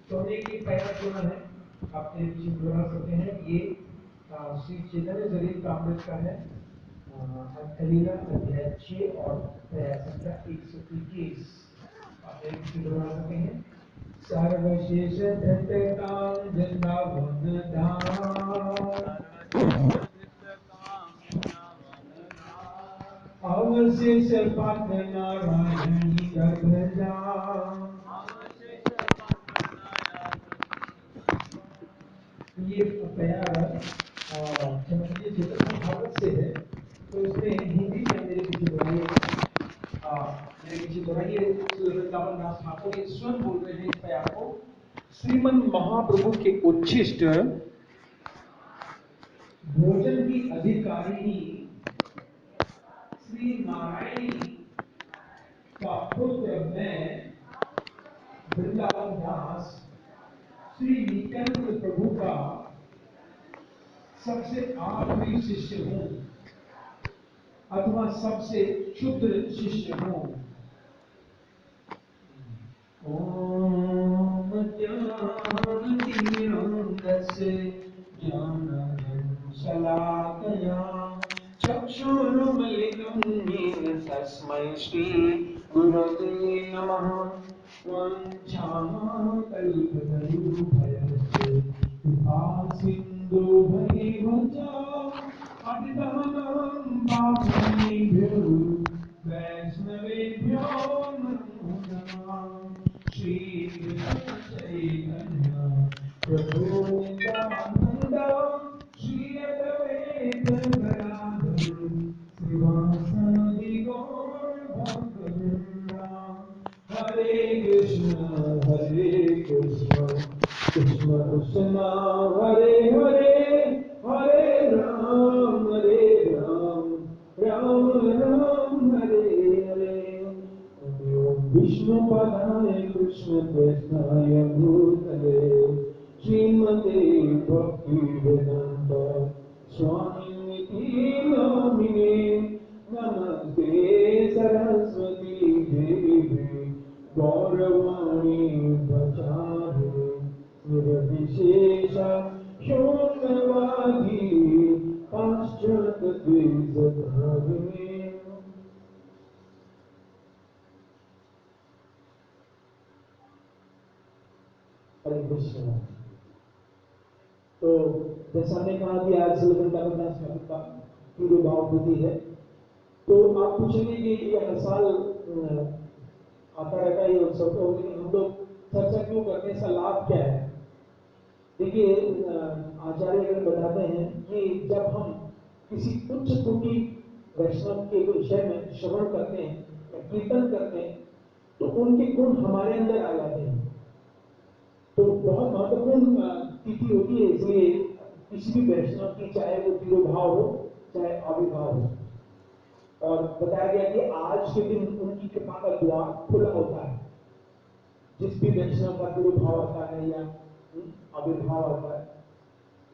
सोने की पैर चुना है, आप मेरे पीछे दोहरा सकते हैं। ये श्री चैतन्य चरितामृत का है, कलीला अध्याय 6 और पैरा संख्या 121। आप मेरे पीछे दोहरा सकते हैं। सर्वशेष धृतकाम वृंदावन धाम, अवशेष पाठ नारायणी गर्भ जाम। ये प्यार क्षत्रिय चेतन भागवत से है, तो इसमें हिंदी में मेरे पीछे दोहराइए, मेरे पीछे दोहराइए। वृंदावन दास ठाकुर स्वयं बोल रहे हैं इस प्यार को। श्रीमन महाप्रभु के उच्छिष्ट भोजन की अधिकारिणी श्री नारायणी का पुत्र मैं वृंदावन दास श्री नित्यानंद प्रभु का सबसे आखिरी शिष्य हूं, अथवा सबसे क्षुद्र शिष्य हूं। ओम ज्ञानतिमिरन्धस्य ज्ञानञ्जनशलाकया चक्षुरुन्मीलितं येन तस्मै श्री गुरवे नमः। वाञ्छाकल्पतरुभ्यश्च कृपा सिन्धुभ्यैव च पतितानां पावनेभ्यो वैष्णवेभ्यो नमो नमः। श्री कृष्ण चैतन्य प्रभु नित्यानंद श्री अद्वैत गदाधर श्रीवासादि गौर भक्तवृंद। हरे कृष्ण कृष्ण कृष्ण हरे हरे, हरे राम राम राम हरे हरे। विष्णुपदाय कृष्ण कृष्णाय भूतले श्रीमते भक्तिवेदांत स्वामिनिति नामिने। नमस्ते सरस्वती देवी गौरवाणी प्रचारे निर्विशेष शून्यवादी पाश्चात्य देशधारिणे। हरे कृष्ण। तो जैसा हमने कहा कि आज वृंदावन दास ठाकुर का तिरुभाव तिथि है, तो आप पूछेंगे कि ये हर साल आता रहता है ये उत्सव, तो लेकिन हम लोग चर्चा क्यों करते हैं, इसका लाभ क्या है? देखिए, आचार्य अगर बताते हैं कि जब हम किसी उच्च कोटि वैष्णव के विषय में श्रवण करते हैं या कीर्तन करते हैं, तो उनके गुण हमारे अंदर आ जाते हैं। तो बहुत महत्वपूर्ण तिथि होती है, इसलिए किसी भी वैष्णव की, चाहे वो तिरुभाव हो चाहे आविर्भाव हो, और बताया गया कि आज के दिन उनकी कृपा का द्वार खुला होता है। जिस भी वैष्णव का तिरुभाव आता है या आविर्भाव आता है,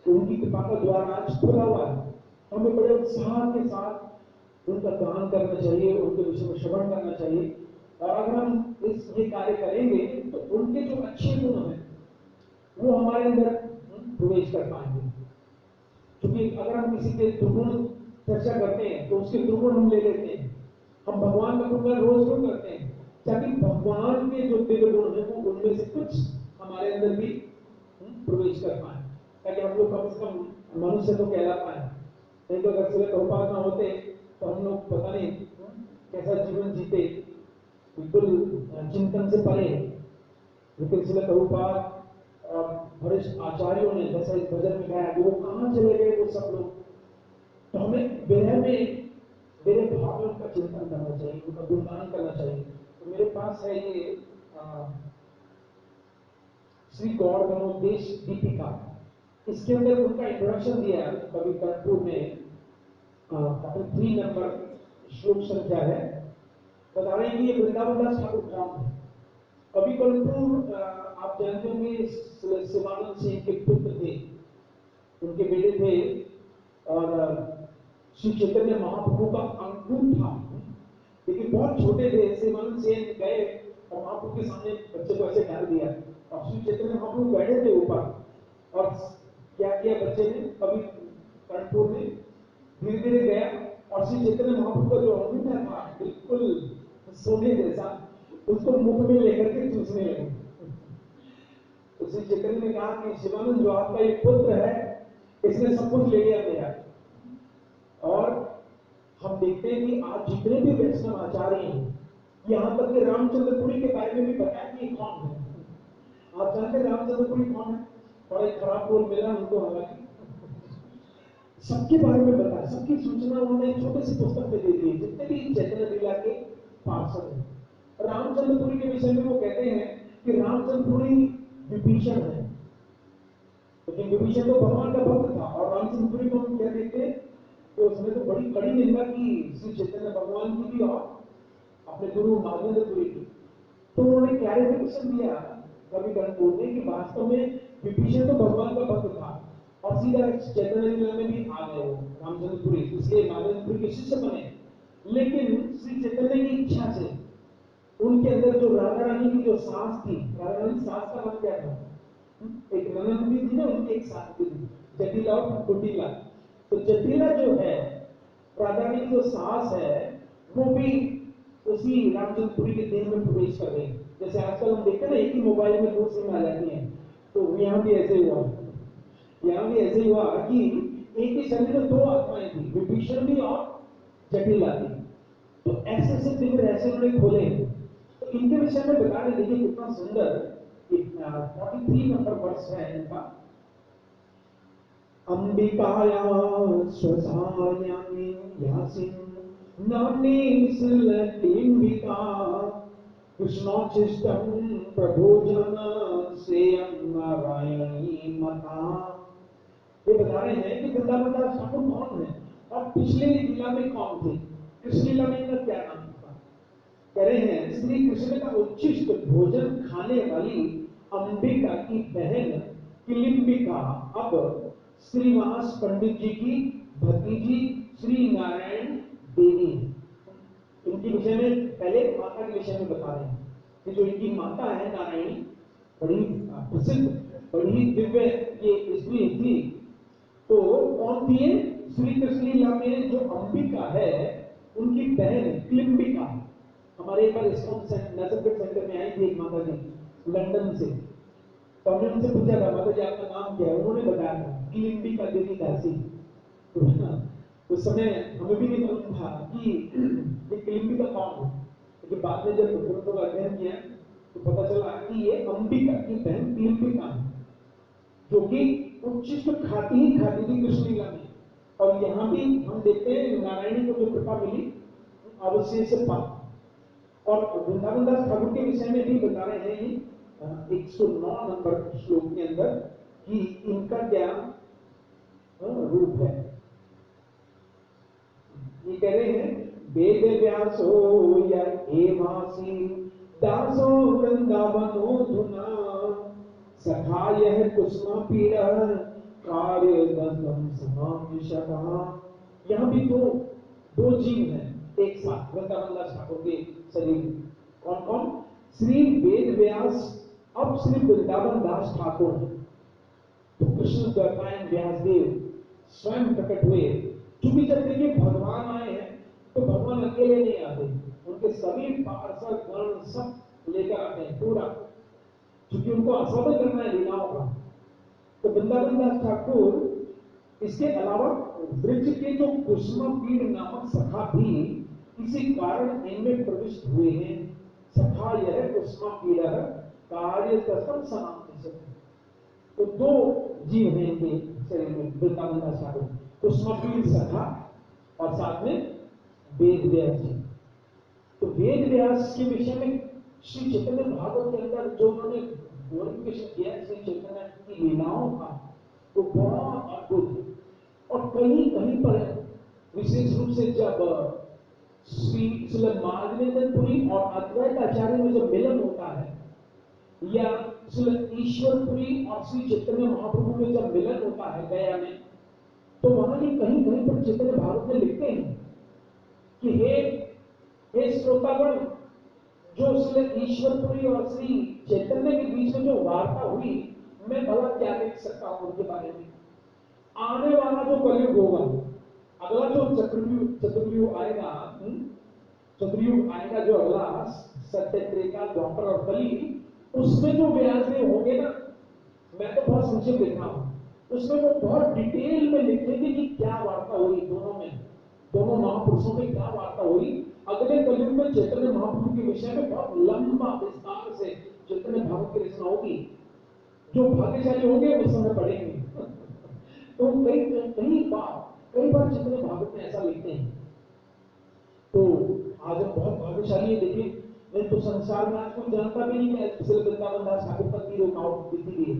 तो उनकी कृपा का द्वार आज खुला हुआ है। हमें बड़े उत्साह के साथ उनका दान करना चाहिए, उनके विषय में श्रवण करना चाहिए, और अगर हम ये कार्य करेंगे तो उनके जो अच्छे गुण हैं वो हमारे अंदर प्रवेश कर पाएंगे। क्योंकि अगर हम किसी के दुर्गुण चर्चा करते हैं तो उसके दुर्गुण हम ले लेते हैं। हम भगवान का गुणगान रोज क्यों करते हैं? ताकि भगवान के जो दिव्य गुण है वो उनमें से कुछ हमारे अंदर भी प्रवेश कर पाए, ताकि हम लोग कम से कम मनुष्य तो कहला पाए। नहीं तो अगर सिर्फ प्रभुपाद ना होते तो हम लोग पता नहीं कैसा जीवन जीते, बिल्कुल चिंतन से परे। लेकिन सिर्फ प्रभुपाद और वरिष्ठ आचार्यों ने जैसा इस भजन में गाया, वो कहाँ चले गए वो सब लोग? तो हमें विरह में मेरे भाव में उनका चिंतन करना चाहिए, उनका गुणगान करना चाहिए। तो मेरे पास है ये श्री गौर गणोदेश दीपिका, इसके अंदर उनका इंट्रोडक्शन दिया है कवि कर्पूर में। 3 नंबर श्लोक संख्या है, बता रहे हैं कि ये वृंदावन दास ठाकुर कौन है। कवि कर्पूर आप जानते होंगे शिवानंद सिंह के पुत्र थे, उनके बेटे थे, और श्री चैतन्य महाप्रभु का अंकुर था, लेकिन बहुत छोटे थे। शिवानंद सिंह गए और महाप्रभु के सामने बच्चे को ऐसे डाल दिया, और श्री चैतन्य महाप्रभु बैठे थे ऊपर और क्या किया बच्चे ने, कभी कर्णपुर में धीरे धीरे गया और श्री चैतन्य महाप्रभु का जो अंगूठा था बिल्कुल सोने जैसा, उसको मुख में लेकर के चूसने लगे। तो श्री चैतन्य ने कहा कि शिवानंद जो आपका एक पुत्र है इसने सब कुछ ले लिया मेरा। और हम देखते हैं कि आज जितने भी वैष्णव आचार्य हैं, यहाँ तक कि रामचंद्रपुरी के बारे में भी बताया कि कौन है। आप जानते हैं रामचंद्रपुरी कौन है? बड़ा खराब रोल मिला उनको, हालांकि सबके बारे में बताया, सबकी सूचना उन्होंने छोटे से पुस्तक में दे दी, जितने भी चैतन्य लीला के पार्षद हैं। रामचंद्रपुरी के विषय में वो कहते हैं कि रामचंद्रपुरी विभीषण है, लेकिन विभीषण तो भगवान का भक्त था और रामचंद्रपुरी को हम क्या देखते हैं तो उसने तो बड़ी कड़ी निंदा की श्री चैतन्य भगवान की भी और अपने गुरु माधवेंद्रपुरी की। तो उन्होंने क्लैरिफिकेशन दिया कवि कर्णपुर ने कि वास्तव में विभीषण तो भगवान का भक्त था और सीधा चैतन्य लीला में भी आ गए वो रामचंद्रपुरी, इसलिए माधवेंद्रपुरी के शिष्य बने। लेकिन श्री चैतन्य की इच्छा से उनके अंदर जो राधा रानी की जो सास थी, राधा रानी सास का नाम क्या था? एक ननद भी थी ना, उनकी एक सास भी थी, जटिला और कुटिला। तो जटिला जो है राधा रानी की जो सास है वो भी उसी रामचंद्रपुरी के देह में प्रवेश कर गई। जैसे आजकल हम देखते हैं ना एक ही मोबाइल में दो सिम आ जाती हैं, तो यहाँ भी ऐसे हुआ, यहाँ भी ऐसे हुआ कि एक ही शरीर में दो आत्माएं थी, विभीषण भी और जटिला थी। तो ऐसे ऐसे दिव्य रहस्य उन्होंने खोले। तो इनके विषय में बता रहे, देखिए कितना सुंदर 43 नंबर वर्ष है इनका। अंबिकाया स्वधायामि यासिन नाम्नी श्रीलक्ष्मीका कृष्णोच्चिष्टं प्रभोजन सेयं नारायणी मता। ये बता रहे हैं कि वृंदावन दास ठाकुर कौन है और पिछले लीला में कौन थे, कृष्ण लीला में इनका क्या नाम था। कह रहे हैं श्री कृष्ण का उच्चिष्ट भोजन खाने वाली अंबिका की बहन किलिंबिका अब श्रीनिवास पंडित जी की भतीजी श्री नारायण देवी। इनके विषय में पहले माता के विषय में बता रहे हैं कि जो इनकी माता है नारायणी, बड़ी प्रसिद्ध बड़ी दिव्य ये स्त्री थी। तो कौन थी? श्री कृष्ण लीला में जो अंबिका है उनकी बहन किलिंबिका। हमारे एक बार नजरगढ़ सेंटर में आई थी एक माता जी लंदन से, तो हमने उनसे पूछा था माता जी आपका नाम क्या है, उन्होंने बताया था किलिंबिका देवी दासी। उस समय हमें भी नहीं मालूम था कि ये किलिंबिका कौन है, लेकिन बाद में जब ग्रंथों का अध्ययन किया तो पता चला कि ये अंबिका की बहन किलिंबिका है, जो कि उच्चिष्ट खाती ही खाती थी कृष्ण लीला में। और यहाँ भी हम देखते हैं नारायणी को जो कृपा मिली अवश्य से पा। और वृंदावन दास ठाकुर के विषय में भी बता रहे हैं ये 109 नंबर श्लोक के अंदर कि इनका क्या रूप है। ये कह रहे हैं वेद व्यासो या एवासी दासो वृंदावनो धुना सखाय कुसुम पीड़ कार्य दंतम समाविशता। यहाँ भी दो जीव हैं एक साथ वृंदावन दास ठाकुर के शरीर में। कौन कौन? श्री वेद व्यास अब श्री वृंदावन दास ठाकुर। तो कृष्ण द्वैपायन व्यासदेव स्वयं प्रकट हुए, क्योंकि जब देखिए भगवान आए हैं तो भगवान अकेले नहीं आते, उनके सभी पार्षद गण सब लेकर आते हैं पूरा, क्योंकि उनको आस्वादन करना है लीलाओं का। तो वृंदावन दास ठाकुर इसके अलावा ब्रज के जो कुसुम पीड़ नामक सखा भी किसी कारण इनमें प्रविष्ट हुए हैं। सखा यह कुसुम पीड़ कार्य तत्व समाप्त। तो दो जीव हैं इनके शरीर में वृंदावन दास ठाकुर, कुसुम पीड़ सखा और साथ में वेद व्यास जी। तो वेद व्यास के विषय में श्री चैतन्य भागवत के अंदर जो उन्होंने ग्लोरिफिकेशन किया श्री चैतन्य की लीलाओं का, तो बहुत अद्भुत है। और कहीं कहीं पर विशेष रूप से जब श्री माधवेंद्रपुरी और अद्वैत आचार्य में जब मिलन होता है, या ईश्वरपुरी और श्री चैतन्य महाप्रभु में जब मिलन होता है गया में, तो वहां ये कहीं कहीं पर चैतन्य भागवत में लिखते हैं कि हे श्रोतागण, जो श्री ईश्वरपुरी और श्री चैतन्य के बीच में जो वार्ता हुई भी मैं भला क्या लिख सकता हूं उनके बारे में। आने वाला जो कलयुग होगा, अगला जो चतुर्युग आएगा, चतुर्युग आएगा जो अगला सत्य, त्रेता, द्वापर और कली, उसमें जो व्यासदेव होंगे ना, मैं तो बहुत संक्षिप्त लिख रहा हूं, उसमें वो बहुत डिटेल में लिखेंगे कि क्या वार्ता हुई दोनों में, दोनों महापुरुषों में क्या वार्ता हुई। अगले कलयुग में चैतन्य महाप्रभु के विषय में बहुत लंबा विस्तार से चैतन्य भागवत की रचना होगी। जो भाग्यशाली होंगे उस समय पढ़ेंगे। तो कई बार चैतन्य भागवत में ऐसा लिखते हैं। तो आज हम बहुत भाग्यशाली है। देखिए, नहीं तो संसार में आज कोई जानता भी नहीं है श्री वृंदावन दास ठाकुर का तीरों नाव तिथि भी है।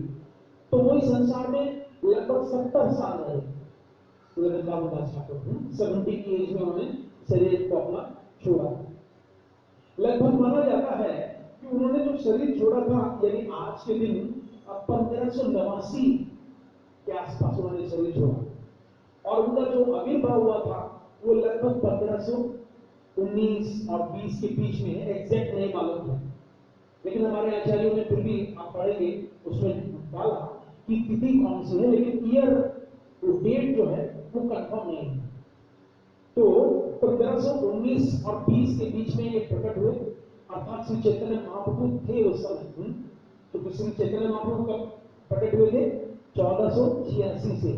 तो वही संसार में लगभग 70 साल रहे श्री वृंदावन दास ठाकुर। 70 की एज में उन्होंने शरीर को अपना छोड़ा। लगभग माना जाता है कि उन्होंने जो शरीर छोड़ा था, यानी आज के दिन 1589 के आसपास उन्होंने शरीर छोड़ा, और उनका जो आविर्भाव हुआ था वो लगभग 1519 और 20 के बीच में है। एग्जैक्ट नहीं मालूम है, लेकिन हमारे आचार्यों ने फिर भी, आप पढ़ेंगे उसमें डाला कि तिथि कौन सी है, लेकिन ईयर, वो डेट जो है वो कंफर्म नहीं है। तो 1519 और 20 के बीच में ये प्रकट हुए, अर्थात श्री चैतन्य महाप्रभु थे उस समय। तो श्री चैतन्य महाप्रभु कब प्रकट हुए थे? 1486 से,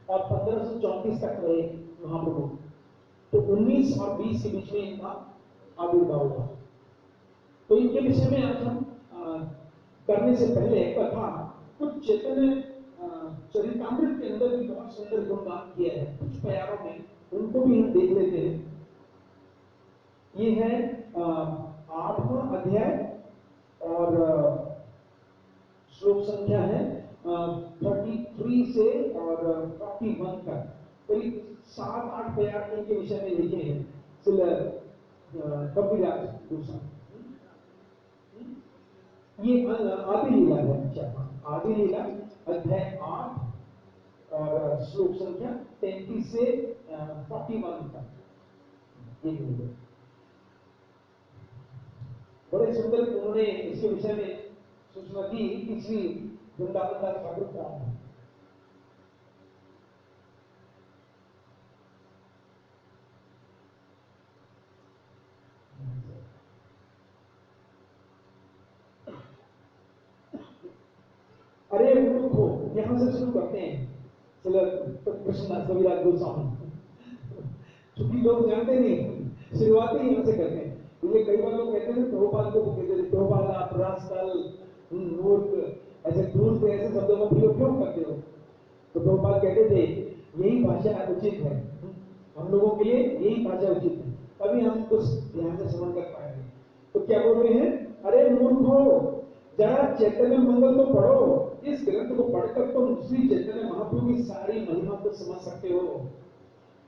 और 1534 तक रहे महाप्रभु। तो 19 और 20 के बीच में इनका आविर्भाव हुआ। तो इनके विषय में आज हम करने से पहले कथा कुछ चैतन्य चरितामृत के अंदर भी बहुत सुंदर गुणगान किया है कुछ प्यारों में, उनको भी हम देख लेते हैं। ये है 8वां अध्याय और श्लोक संख्या है 33 से और 41 तक। करीब 7-8 प्यार इनके विषय में लिखे हैं कविराज गोस्वामी। ये आदि लीला है, आदि लीला अध्याय 8 और श्लोक संख्या 33 से 41 तक। बड़े सुंदर उन्होंने इसके विषय में सूचना दी कि श्री वृंदावन दास ठाकुर कौन है। अरे मूर्खो, यहां से शुरू करते हैं कृष्णदास कविराज गोस्वामी, क्योंकि लोग जानते नहीं, शुरुआत ही यहां से करते हैं। ये कई बार लोग कहते हैं प्रभुपाद को कहते थे, प्रभुपाद आप रास्कल, मूर्ख, ऐसे दूर से ऐसे शब्दों का प्रयोग क्यों करते हो? तो प्रभुपाद कहते थे यही भाषा उचित है, हम लोगों के लिए यही भाषा उचित है, तभी हम कुछ ध्यान से समझ कर पाएंगे। तो क्या बोल रहे हैं? अरे मूर्खो, जरा चैतन्य मंगल तो पढ़ो। इस ग्रंथ को पढ़कर तुम श्री चैतन्य महाप्रभु की सारी महिमा को समझ सकते हो।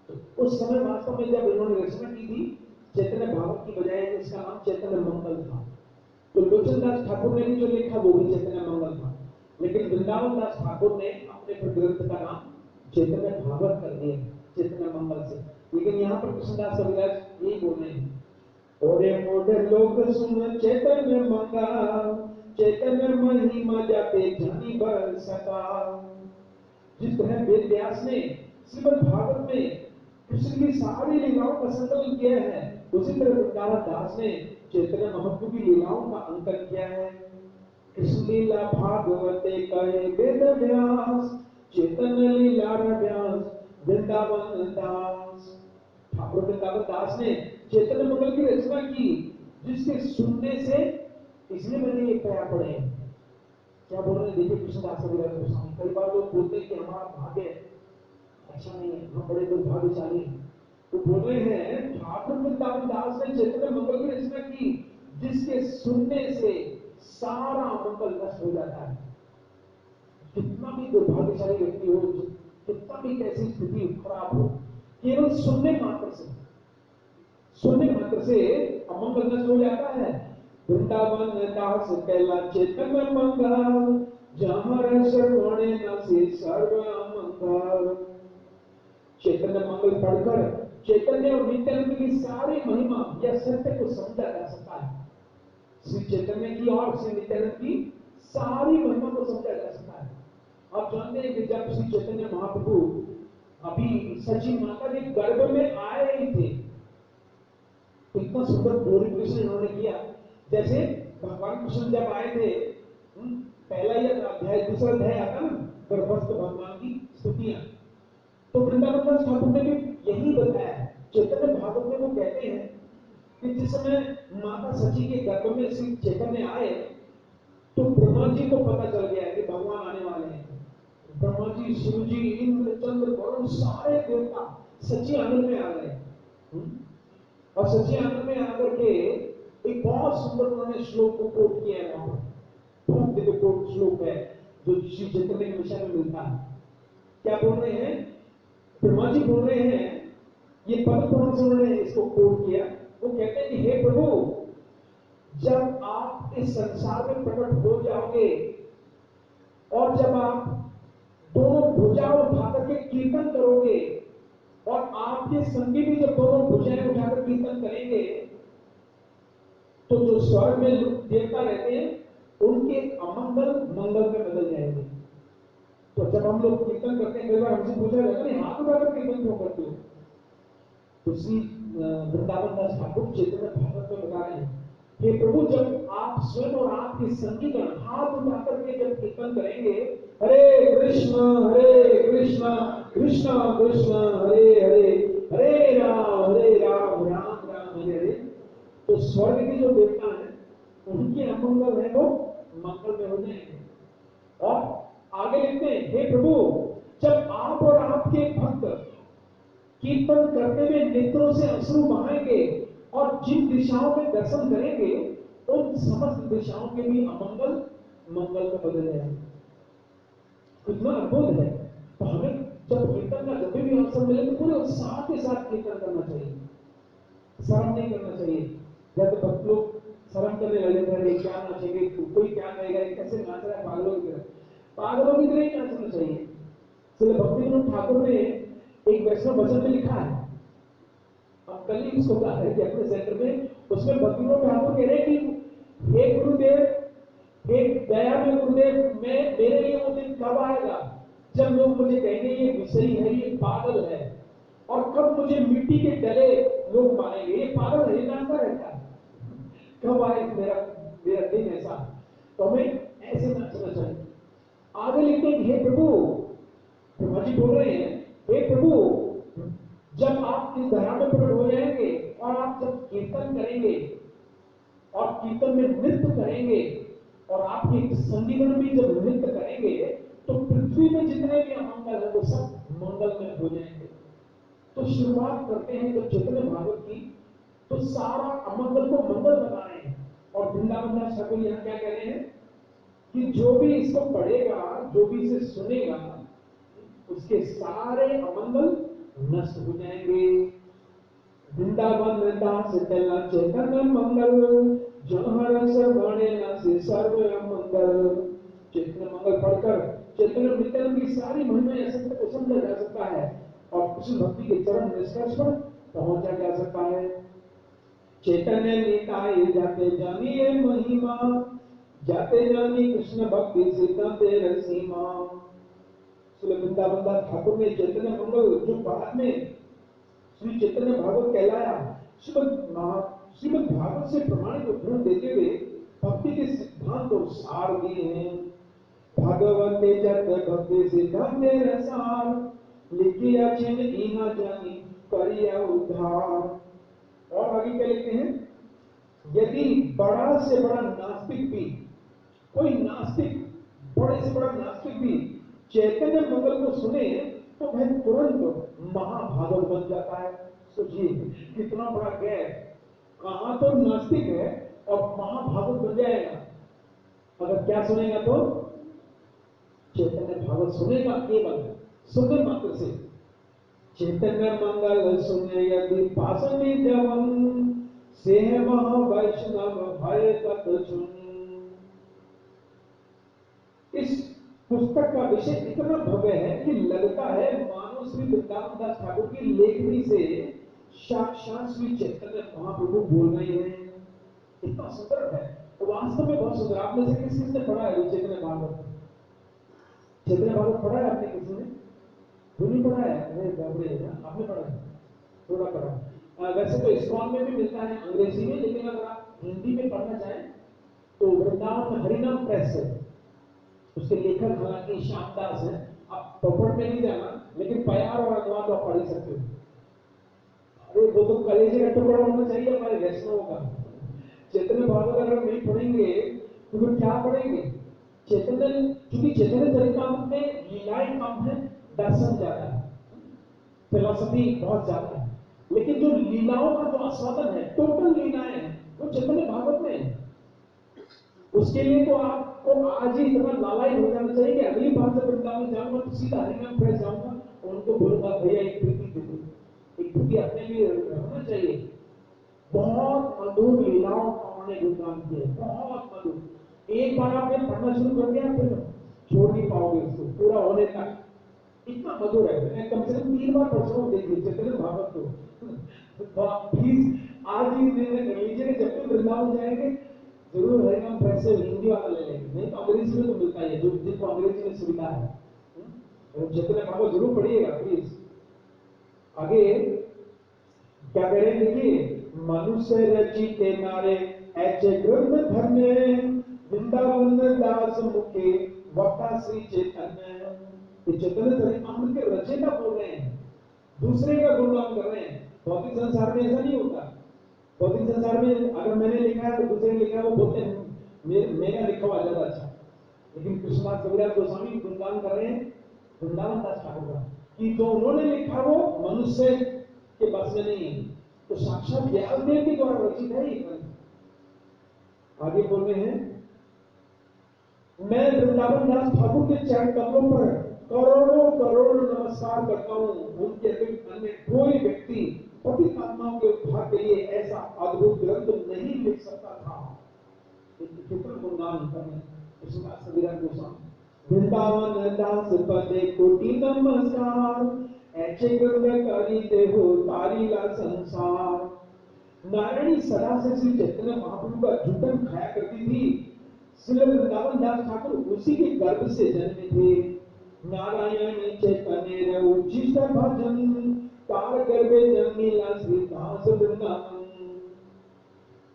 तो उस समय वास्तव में जब इन्होंने रचना की थी चैतन्य भागवत की बजाय इसका नाम चैतन्य मंगल था। तो लोचनदास ठाकुर ने भी जो लिखा वो भी चैतन्य मंगल था, लेकिन वृंदावन दास ठाकुर ने अपने ग्रंथ का नाम चैतन्य भागवत कर दिया चैतन्य मंगल से। लेकिन यहाँ पर कृष्णदास कविराज यही बोल रहे हैं, ओरे मोढ़े लोग सुन चैतन्य मंगल, चैतन्य महिमा जाते जानी बर सका। जिस तरह वेद व्यास ने श्रीमद् भागवत में कृष्ण की सारी लीलाओं का संकलन किया है, उसी तरह वृंदावन दास ने चैतन्य महाप्रभु की लीलाओं का अंकन किया है। कृष्ण लीला भागवते कहे वेद व्यास, चैतन्य लीला व्यास वृंदावन दास। ठाकुर वृंदावन दास ने चैतन्य मंगल की रचना की, जिसके सुनने से, इसलिए मैंने ये प्यार पढ़े। क्या बोल रहे हैं? देखिए कृष्णदास कविराज गोस्वामी, कई बार लोग बोलते हैं कि हमारा भाग्य अच्छा नहीं है, हम बड़े दुर्भाग्यशाली हैं। तो बोल रहे हैं ठाकुर वृंदावन दास ने चैतन्य मंगल की रचना की, जिसके सुनने से सारा मंगल नष्ट हो जाता है। कितना भी दुर्भाग्यशाली व्यक्ति हो, कितना भी कैसी स्थिति खराब हो, केवल सुनने मात्र से अमंगल नष्ट हो जाता है। वृंदावन दास कैला चैतन्य मंगल, जहां श्रवणे न से सर्व अमंगल। चैतन्य मंगल पढ़कर चैतन्य और नित्यानंद की सारी महिमा या सत्य को समझा जा सकता है। श्री चैतन्य की और श्री नित्यानंद की सारी महिमा को समझा जा सकता है। आप जानते हैं कि जब श्री चैतन्य महाप्रभु अभी सची माता के गर्भ में आए ही थे, इतना सुंदर ग्लोरिफिकेशन इन्होंने किया। जैसे भगवान कृष्ण जब आए थे, पहला ही अध्याय, दूसरा अध्याय आता ना गर्भस्थ भगवान की स्तुतियां, तो वृंदावन दास ठाकुर ने भी यही बताया। चैतन्य भागवत में वो कहते हैं कि जिस समय माता सची के गर्भ में श्री चैतन्य आए, तो ब्रह्मा जी को पता चल गया कि भगवान आने वाले हैं। ब्रह्मा जी, शिव जी, इंद्र, चंद्र, वरुण, सारे देवता सच्ची आनंद में आ गए। और सच्ची आनंद में आकर के एक बहुत सुंदर उन्होंने श्लोक को कोट किया है। वहां पर बहुत दिव्य कोट श्लोक है जो श्री चैतन्य के विषय में मिलता है। क्या बोल रहे हैं? ब्रह्मा जी बोल रहे हैं, ये पद कौन से उन्होंने इसको कोट किया? वो कहते हैं कि हे प्रभु, जब आप इस संसार में प्रकट हो जाओगे और जब आप दोनों भुजाएं उठाकर के कीर्तन करोगे, और आपके संगी भी जब दोनों भुजाएं उठाकर कीर्तन करेंगे, तो जो स्वर्ग में देवता रहते हैं उनके अमंगल मंगल में बदल जाएंगे। तो जब हम लोग कीर्तन करते हैं, कई बार हमसे पूछा जाता है हाथ उठाकर कीर्तन क्यों करते हो? तो श्री वृंदावन दास ठाकुर चैतन्य भागवत में बता रहे हैं, हे प्रभु, जब आप स्वयं और आपके संगीगण हाथ उठाकर के जब कीर्तन करेंगे, हरे कृष्ण कृष्ण कृष्ण हरे हरे, हरे राम राम राम हरे हरे, तो स्वर्ग के जो देवता हैं उनके अमंगल है वो मंगल में हो जाएंगे। और आगे लिखते हैं, हे प्रभु, जब आप और आपके भक्त कीर्तन करते हुए नेत्रों से अश्रु बहाएंगे और जिन दिशाओं में दर्शन करेंगे, उन समस्त दिशाओं के भी अमंगल मंगल में बदल जाएंगे। कितना अद्भुत है। तो हमें जब कीर्तन का जब भी अवसर मिले तो पूरे उत्साह के साथ कीर्तन करना चाहिए, शर्म नहीं करना चाहिए। जब भक्त लोग शर्म करने लगे थे, क्या नाचेंगे, कोई क्या कहेगा, कैसे नाच रहा है, पागलों की तरह, पागलों की तरह ही नाचना चाहिए। इसलिए भक्ति विनोद ठाकुर ने एक वैष्णव भजन में लिखा है, अब कल ही उसको कहा है कि अपने सेंटर में, उसमें भक्ति विनोद ठाकुर कह रहे हैं कि हे गुरुदेव, हे दयामय गुरुदेव, मैं मेरे लिए वो दिन कब आएगा जब लोग मुझे कहेंगे ये विषयी है, ये पागल है, और कब मुझे मिट्टी के डले लोग मानेंगे, ये पागल है, नाचता रहता है, कब आए मेरा मेरा दिन ऐसा। तो हमें ऐसे नाचना चाहिए। आगे लिखते हैं, हे प्रभु, ब्रह्मा जी बोल रहे हैं, हे प्रभु, जब आप इस धरा में प्रकट हो जाएंगे और आप जब कीर्तन करेंगे और कीर्तन में नृत्य करेंगे और आपके संगीगण भी जब नृत्य करेंगे, तो पृथ्वी में जितने भी अमंगल है वो सब मंगल में हो जाएंगे। तो शुरुआत करते हैं जब चैतन्य भागवत की, तो सारा अमंगल को मंगल बता रहे हैं। और वृंदावन दास ठाकुर यहाँ क्या कह रहे हैं कि जो भी इसको पढ़ेगा, जो भी इसे सुनेगा, उसके सारे अमंगल नष्ट हो जाएंगे। वृंदावन दास चला चैतन्य मंगल, जहर श्रवणे न सर्व मंगल। चैतन्य मंगल पढ़कर चैतन्य नित्यानंद की सारी महिमा ऐसे को समझा जा सकता है और कृष्ण भक्ति के चरम निष्कर्ष पर पहुंचा जा सकता है। चैतन्य निताय जाते जानिए महिमा, जाते जानी कृष्ण भक्ति सिद्धांते रसीमा। वृंदावन दास ठाकुर ने चैतन्य मंगल जो बाद में श्री चैतन्य भागवत कहलाया, श्रीमद् भागवत से प्रमाणित उद्धरण देते हुए भक्ति के सिद्धांत और सार दिए हैं। भागवते जत भक्ति सिद्धांत रसार, लिखिया चिन्ह इना जानी करिया उद्धार। और आगे क्या लिखते हैं, यदि बड़ा से बड़ा नास्तिक भी, कोई नास्तिक, बड़े से बड़ा नास्तिक भी चैतन्य मंगल को सुने तो वह तुरंत महाभागवत बन जाता है। सोचिए कितना बड़ा गैप, कहां तो नास्तिक है और महाभागवत बन जाएगा अगर क्या सुनेगा तो चैतन्य भागवत सुनेगा, केवल सुनने मात्र से। चैतन्य मंगल सुने यदि पासनी जवन, से महा वैष्णव भय तत् चुन। इस पुस्तक का विषय इतना भव्य है कि लगता है मानो श्री वृंदावन दास ठाकुर की लेखनी से साक्षात श्री चैतन्य महाप्रभु बोल रहे हैं। इतना सुंदर है वास्तव में बहुत सुंदर। आप में से किस किसने पढ़ा है चैतन्य भागवत? चैतन्य भागवत पढ़ा है आपने किसी ने? नहीं पढ़ा है? अरे बाबरे, आपने पढ़ा है? थोड़ा पढ़ा। वैसे तो इस्कॉन में भी मिलता है अंग्रेजी में, लेकिन अगर आप हिंदी में पढ़ना चाहें तो वृंदावन हरिनाम प्रेस है, उसके लेखक हालांकि श्यामदास है। आप पपड़ में नहीं जाना, लेकिन प्यार और अनुवाद आप पढ़ सकते हो। अरे वो तो कलेजे का टुकड़ा होना चाहिए हमारे वैष्णवों का। चैतन्य भागवत अगर नहीं पढ़ेंगे तो फिर क्या पढ़ेंगे? चैतन्य, क्योंकि चैतन्य चरितामृत में लीलाएं कम है, दर्शन ज्यादा है, फिलॉसफी बहुत ज्यादा है, लेकिन जो लीलाओं का जो आस्वादन है, टोटल लीलाएं हैं, वो चैतन्य भागवत में है। उसके लिए तो आपको आज ही इतना लालायित हो जाना चाहिए कि अगली बार जब वृंदावन जाऊंगा तो सीधा हरिनाम प्रेस जाऊंगा और उनको बोलूंगा भैया एक कृति दे दो, एक कृति अपने लिए होना चाहिए। बहुत मधुर लीलाओं का उन्होंने गुणगान किया, बहुत मधुर। एक बार आपने पढ़ना शुरू कर दिया फिर छोड़ नहीं पाओगे उसको पूरा होने तक, इतना मधुर है। मैं कम से कम 3 बार पढ़ चुका हूं, देखिए चैतन्य भागवत को। प्लीज आज ही निर्णय कर लीजिए कि जब भी वृंदावन जाएंगे जरूर हरिनाम प्रेस से हिंदी वाला ले लेंगे, नहीं तो अंग्रेजी में तो मिलता है, जो जिनको अंग्रेजी में सुविधा है। चैतन्य भागवत जरूर पढ़िएगा प्लीज। आगे क्या कह रहे हैं देखिए, मनुष्य रचिते नारे ऐसे ग्रंथ धन्य, वृंदावन दास मुखे वक्ता श्री चैतन्य। ये चैतन्य चरितामृत के रचयिता बोल रहे हैं, दूसरे का गुणगान कर रहे हैं। भौतिक संसार में ऐसा नहीं होता। भौतिक संसार में अगर मैंने लिखा है तो दूसरे ने लिखा है, वो बोलते हैं मेरा लिखा हुआ ज्यादा अच्छा। लेकिन कृष्णदास कविराज गोस्वामी गुणगान कर रहे हैं वृंदावन दास ठाकुर का, कि जो उन्होंने लिखा वो मनुष्य के बस में नहीं है, तो साक्षात व्यासदेव के द्वारा रचित है ये ग्रंथ। आगे बोल रहे हैं, मैं वृंदावन दास ठाकुर के चरण कमलों पर करोड़ों करोड़ नमस्कार करता हूं। उनके अतिरिक्त अन्य कोई व्यक्ति पतित आत्माओं के उद्धार के लिए ऐसा अद्भुत ग्रंथ नहीं लिख सकता था। कितना गुणगान करने कृष्णदास कविराज गोस्वामी। वृंदावन दास पदे कोटि नमस्कार, ऐसे ग्रंथ करीते हो तारीला संसार। नारायणी सदा से श्री चैतन्य महाप्रभु का जूठन खाया करती थी। श्री वृंदावन दास ठाकुर उसी के गर्भ से जन्मे थे। नारायण चैतन्य उचित भजन, तार गर्भे जन्मीला श्री दास वृंदावन।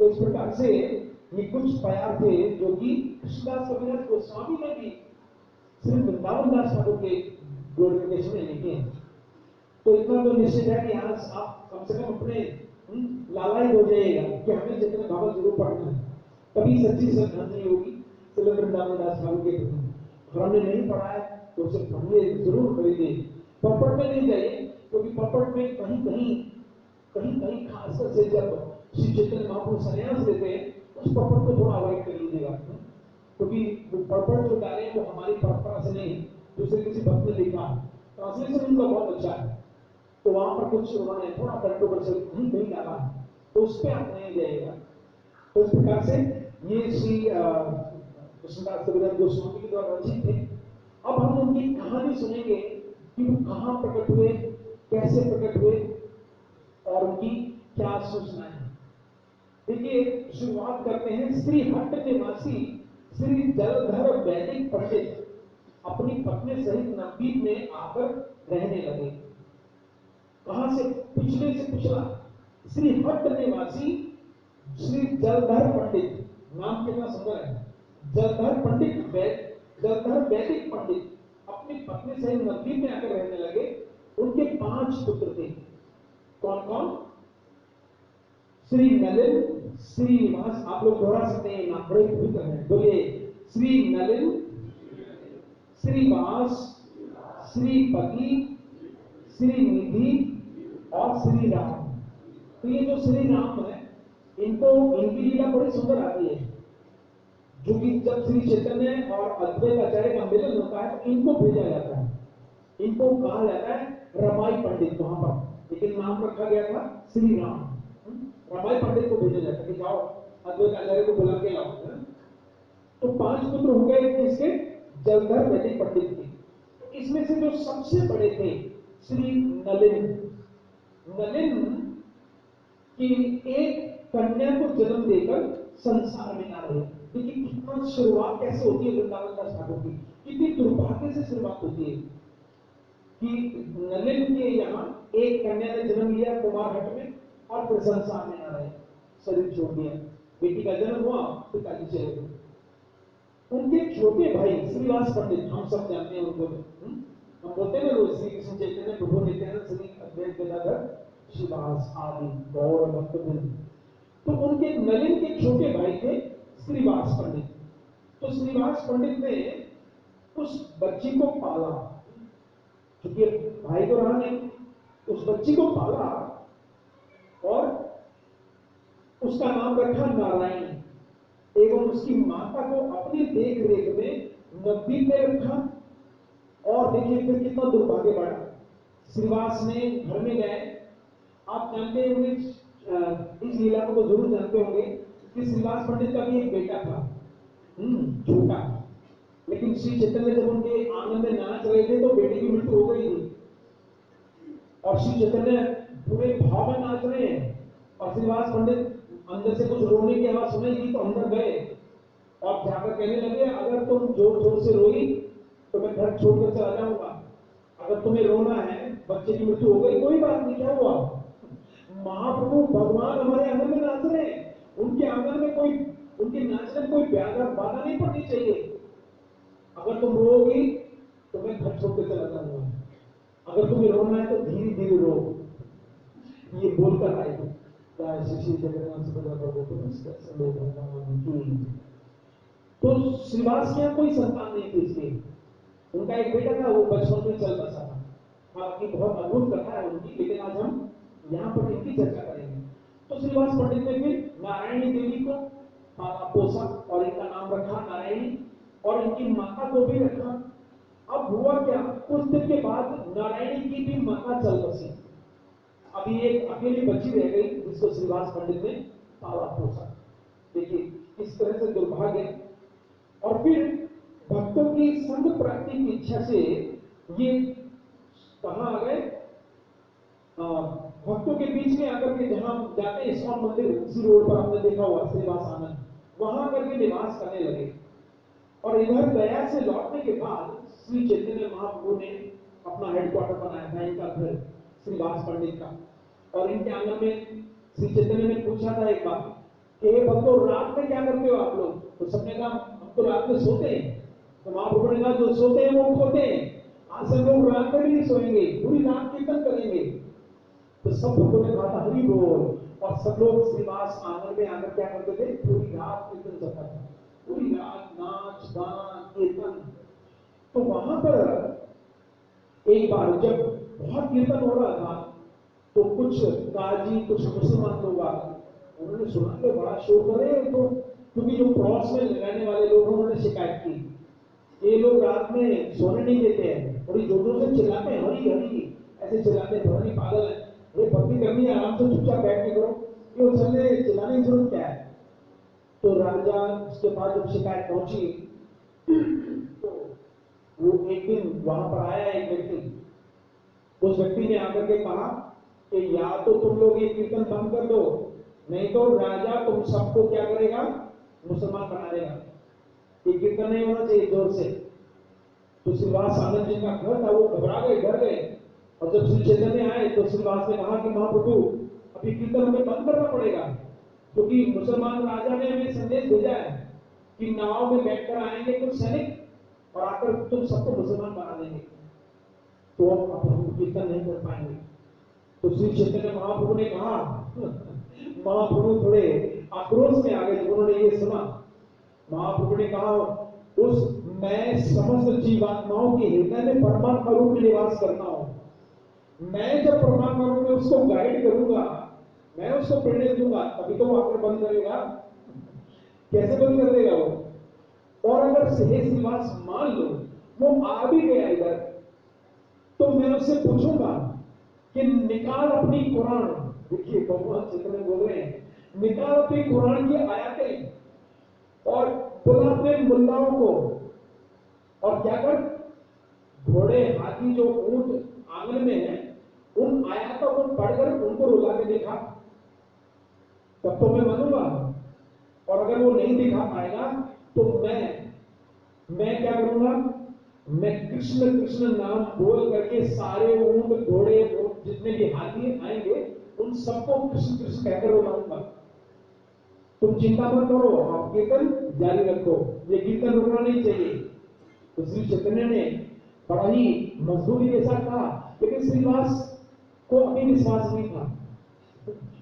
तो इस प्रकार से ये कुछ प्यार थे जो कि कृष्णदास कविराज गोस्वामी ने भी श्री वृंदावन दास ठाकुर के ग्लोरिफिकेशन में लिखे हैं। तो इतना तो निश्चित है कि यहाँ आप कम से कम अपने लालायित हो जाएगा कि हमें चैतन्य भागवत जरूर पढ़ना है, तभी सच्ची श्रद्धांजलि होगी श्री वृंदावन दास ठाकुर के प्रति। हमने नहीं पढ़ा है तो उसे पढ़िए, जरूर खरीदिए। पपट में नहीं जाइए, क्योंकि पपट में कहीं कहीं खासकर से जब श्री चैतन्य महाप्रभु संन्यास लेते हैं उस पपट को थोड़ा अवॉइड कर लीजिएगा, क्योंकि वो पपट जो डाले वो हमारी परंपरा से नहीं, दूसरे किसी भक्त ने लिखा, ट्रांसलेशन उनका बहुत अच्छा है, तो वहां पर कुछ उन्होंने थोड़ा कंट्रोवर्शियल कहीं डाला है, तो उस पर आप नहीं जाइएगा। तो इस प्रकार से ये श्री कृष्णदास कविराज गोस्वामी के द्वारा रचित थे। अब हम उनकी कहानी सुनेंगे कि वो कहां प्रकट हुए, कैसे प्रकट हुए और उनकी क्या सूचनाएं हैं। देखिए शुरुआत करते हैं, श्री हट्ट निवासी श्री जलधर वैदिक पंडित अपनी पत्नी सहित नवद्वीप में आकर रहने लगे। कहां से? पिछले से पिछला श्री हट्ट निवासी श्री जलधर पंडित, नाम कितना सुंदर है, जलधर पंडित, जलधर वैदिक पंडित अपनी पत्नी सहित नवद्वीप में आकर रहने लगे। उनके 5 पुत्र थे। कौन कौन? श्री नलिन, श्रीनिवास, आप लोग दोहरा सकते हैं, नाम बड़े पवित्र हैं, बोलिए श्री नलिन, श्रीवास, श्रीपति, श्रीनिधि और श्री राम। तो ये जो श्री राम है, इनको इनकी लीला बड़ी सुंदर आती है, जो कि जब श्री चैतन्य और अद्वैत आचार्य का मिलन होता है तो इनको भेजा जाता है, इनको कहा जाता है रमाई पंडित वहां पर, लेकिन नाम रखा गया था श्री राम। रमाई पंडित को भेजा जाता है कि जाओ अद्वैत आचार्य को बुला के लाओ। तो 5 पुत्र हो गए किसके? जलधर वैदिक पंडित के। तो इसमें से जो सबसे बड़े थे श्री नलिन, नलिन की एक कन्या को जन्म देकर संसार में आ रहे। देखिए कितना शुरुआत कैसे होती है वृंदावन दास ठाकुर की, कितनी दुर्भाग्य से शुरुआत होती है कि नलिन के यहाँ एक कन्या ने जन्म लिया कुमारहट में और फिर संसार में आ रहे, शरीर छोड़ दिया, बेटी का जन्म हुआ, पिताजी चले गए। उनके छोटे भाई श्रीवास पंडित, हम सब जानते हैं उनको, हम बोलते हैं रोज श्री कृष्ण चैतन्य प्रभु नित्यानंद श्री अद्वैत गदाधर श्रीवास आदि गौर भक्तवृंद, तो उनके नलिन के छोटे भाई थे श्रीवास पंडित। तो श्रीवास पंडित ने उस बच्ची को पाला, क्योंकि भाई तो रहा नहीं, उस बच्ची को पाला और उसका नाम रखा नारायण, एवं उसकी माता को अपनी देख रेख में नवदीप में रखा। और देखिए फिर कितना दुर्भाग्य बढ़ा, श्रीवास ने घर में गए, आप जानते होंगे इस लीला को तो जरूर जानते होंगे कि श्रीवास पंडित का भी एक बेटा था, छोटा, लेकिन श्री चैतन्य जब उनके आंगन में नाच रहे थे तो बेटे की मृत्यु हो गई थी, और श्री चैतन्य पूरे भाव में नाच रहे हैं, और श्रीवास पंडित अंदर से कुछ रोने की आवाज सुनाई दी तो अंदर गए और जाकर कहने लगे, अगर तुम जोर जोर से रोई तो मैं घर छोड़कर चला जाऊंगा, अगर तुम्हें रोना है, बच्चे की मृत्यु हो गई, कोई बात नहीं, क्या हुआ, महाप्रभु भगवान हमारे आंगन में नाच रहे हैं, उनके आंगन में कोई, उनके नाचने में कोई बाधा नहीं पड़नी चाहिए, अगर तुम रोगी तो मैं घर छोड़कर चला जाऊंगा, अगर तुम्हें रोना है तो धीरे धीरे रो, ये बोलकर आए। तो श्रीवास के यहाँ कोई संतान नहीं थी, इसलिए उनका एक बेटा था, वो बचपन में चल बसा था। हालांकि बहुत अद्भुत कथा है उनकी, लेकिन आज हम यहाँ पर इनकी चर्चा करेंगे। तो श्रीवास पंडित ने फिर नारायणी देवी को पोसा और इनका नाम रखा नारायणी, और इनकी माता को भी रखा। अब हुआ क्या, कुछ दिन के बाद नारायणी की भी माता चल बसी, अभी एक अकेली बच्ची रह गई जिसको श्रीवास पंडित ने पाला पोसा। देखिए इस तरह से दुर्भाग्य। और फिर भक्तों की संग प्राप्ति की इच्छा से ये कहां आ गए, भक्तों के बीच में आकर के, जहां जाते हैं इस्कॉन मंदिर, उसी रोड पर आपने देखा हुआ श्रीवास आनंद, वहां करके निवास करने लगे। और इधर गया से लौटने के बाद श्री चैतन्य महाप्रभु ने अपना हेडक्वार्टर बनाया था, इनका घर श्रीवास पंडित का, और इनके आंगन में श्री चैतन्य ने पूछा था एक बार कि हे भक्तों, रात में क्या करते हो आप लोग, तो सबने कहा हम तो रात में सोते हैं। तो महाप्रभु ने कहा जो सोते हैं वो खोते हैं, आज सब लोग रात में भी नहीं सोएंगे, पूरी रात कीर्तन करेंगे। तो सब भक्तों ने कहा था हरि बोल, और सब लोग श्रीवास आंगन में आकर क्या करते थे, पूरी रात कीर्तन चलता था, पूरी रात नाच गान कीर्तन। तो वहां पर एक बार जब बहुत कीर्तन हो रहा था तो कुछ काजी, कुछ मुसलमान लोग आ गए, उन्होंने सुना कि बड़ा शोर कर रहे हैं, तो क्योंकि जो क्रॉस में रहने वाले लोग हैं उन्होंने शिकायत की, ये लोग रात में सोने नहीं देते हैं, बड़ी जोर जोर से चिल्लाते हैं, हरी हरी ऐसे चिल्लाते हैं, बड़ी पागल है, ये भक्ति करनी है, आराम से चुपचाप बैठ के करो, ये चलने चिल्लाने की जरूरत क्या है। तो राजा उसके पास जब शिकायत पहुंची तो वो एक दिन वहां पर आया एक व्यक्ति, उस व्यक्ति ने आकर के कहा कि या तो तुम लोग ये कीर्तन बंद कर दो, नहीं तो राजा तुम सबको क्या करेगा, मुसलमान बना देगा, ये कीर्तन नहीं होना चाहिए जोर से। तो श्रीवास आनंद जी का घर था, वो घबरा गए, डर गए, और जब श्री चैतन्य आए तो श्रीवास ने कहा कि महाप्रभु अभी कीर्तन हमें बंद करना पड़ेगा, क्योंकि मुसलमान राजा ने हमें संदेश भेजा है कि नाव में बैठकर आएंगे कुछ सैनिक और आकर तुम सबको मुसलमान बना देंगे, तो अब हम कीर्तन नहीं कर पाएंगे। तो श्री चैतन्य महाप्रभु ने कहा, महाप्रभु थोड़े आक्रोश में आ गए जब उन्होंने ये सुना। महाप्रभु ने कहा, उस मैं समस्त जीवात्माओं के हृदय में परमात्मा रूप में निवास करता हूं, मैं जब परमात्मा रूप में उसको गाइड करूंगा, मैं उसको प्रेरणा दूंगा, तभी तो वो आकर बंद करेगा, कैसे बंद कर देगा वो। और अगर श्रीवास मान लो वो आ भी गया इधर, तो मैं उससे पूछूंगा कि निकाल अपनी कुरान, देखिए भगवान चैतन्य बोल रहे हैं, निकाल अपनी कुरान की आयतें और बुला अपने मुल्लाओं को, और क्या कर, घोड़े हाथी जो ऊंट आंगन में है उन आयतों को पढ़कर उनको रुला के देखा, तब तो मैं मानूंगा। और अगर वो नहीं दिखा पाएगा तो मैं क्या करूंगा, मैं कृष्ण कृष्ण नाम बोल करके सारे ऊंट घोड़े जितने भी हाथी आएंगे उन सबको कृष्ण कृष्ण कहकर रुलाऊंगा। तुम चिंता मत करो, आप कीर्तन जारी रखो, ये कीर्तन रुकना नहीं चाहिए। तो श्री चैतन्य ने बड़ा ही मजबूरी के साथ कहा, लेकिन श्रीनिवास को अभी विश्वास नहीं था।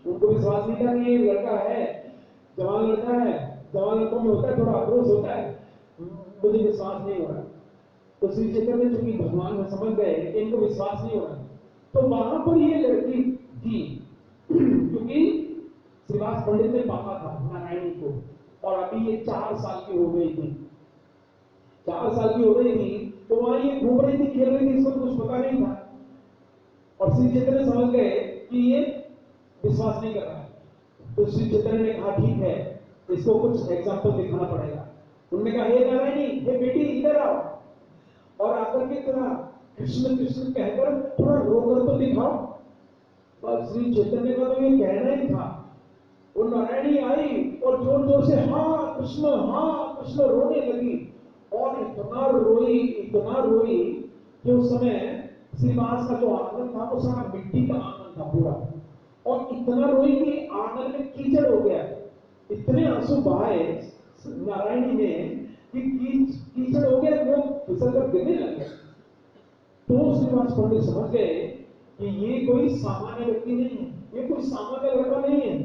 उनको विश्वास नहीं था कि ये लड़का है, जवान लड़का है, जवान लड़कों में होता है थोड़ा आक्रोश होता है, मुझे विश्वास नहीं हो रहा। तो श्री चैतन्य चूंकि भगवान में समझ गए कि इनको विश्वास नहीं हो रहा, तो वहां पर ये लड़की थी क्योंकि श्रीवास पंडित ने पापा था नारायणी को, और अभी ये 4 साल की हो गई थी, 4 साल की हो गई थी, तो वहां ये घूम रही थी, खेल रही थी, इसको कुछ पता नहीं था। और श्री चैतन्य समझ गए कि ये विश्वास नहीं कर रहा है, तो श्री चैतन्य ने कहा ठीक है, इसको कुछ एग्जाम्पल दिखाना पड़ेगा। उन्होंने कहा हे नारायणी, हे बेटी इधर आओ, और आकर के थोड़ा कृष्ण कृष्ण कहकर थोड़ा रोकर तो दिखाओ। और श्री चैतन्य का तो ये कहना ही था। वो नारायणी आई और जोर जोर से हाँ कृष्ण रोने लगी, और इतना रोई कि उस समय श्रीनिवास का जो आंगन था वो सारा मिट्टी का आंगन था पूरा, और इतना रोई कि आंगन में कीचड़ हो गया, इतने आंसू बहाए नारायणी ने कि कीचड़ हो गया, वो फिसल कर गिरने लगे। तो श्रीनिवास पंडित समझ गए कि ये कोई सामान्य व्यक्ति नहीं है, ये कोई सामान्य लड़का नहीं है,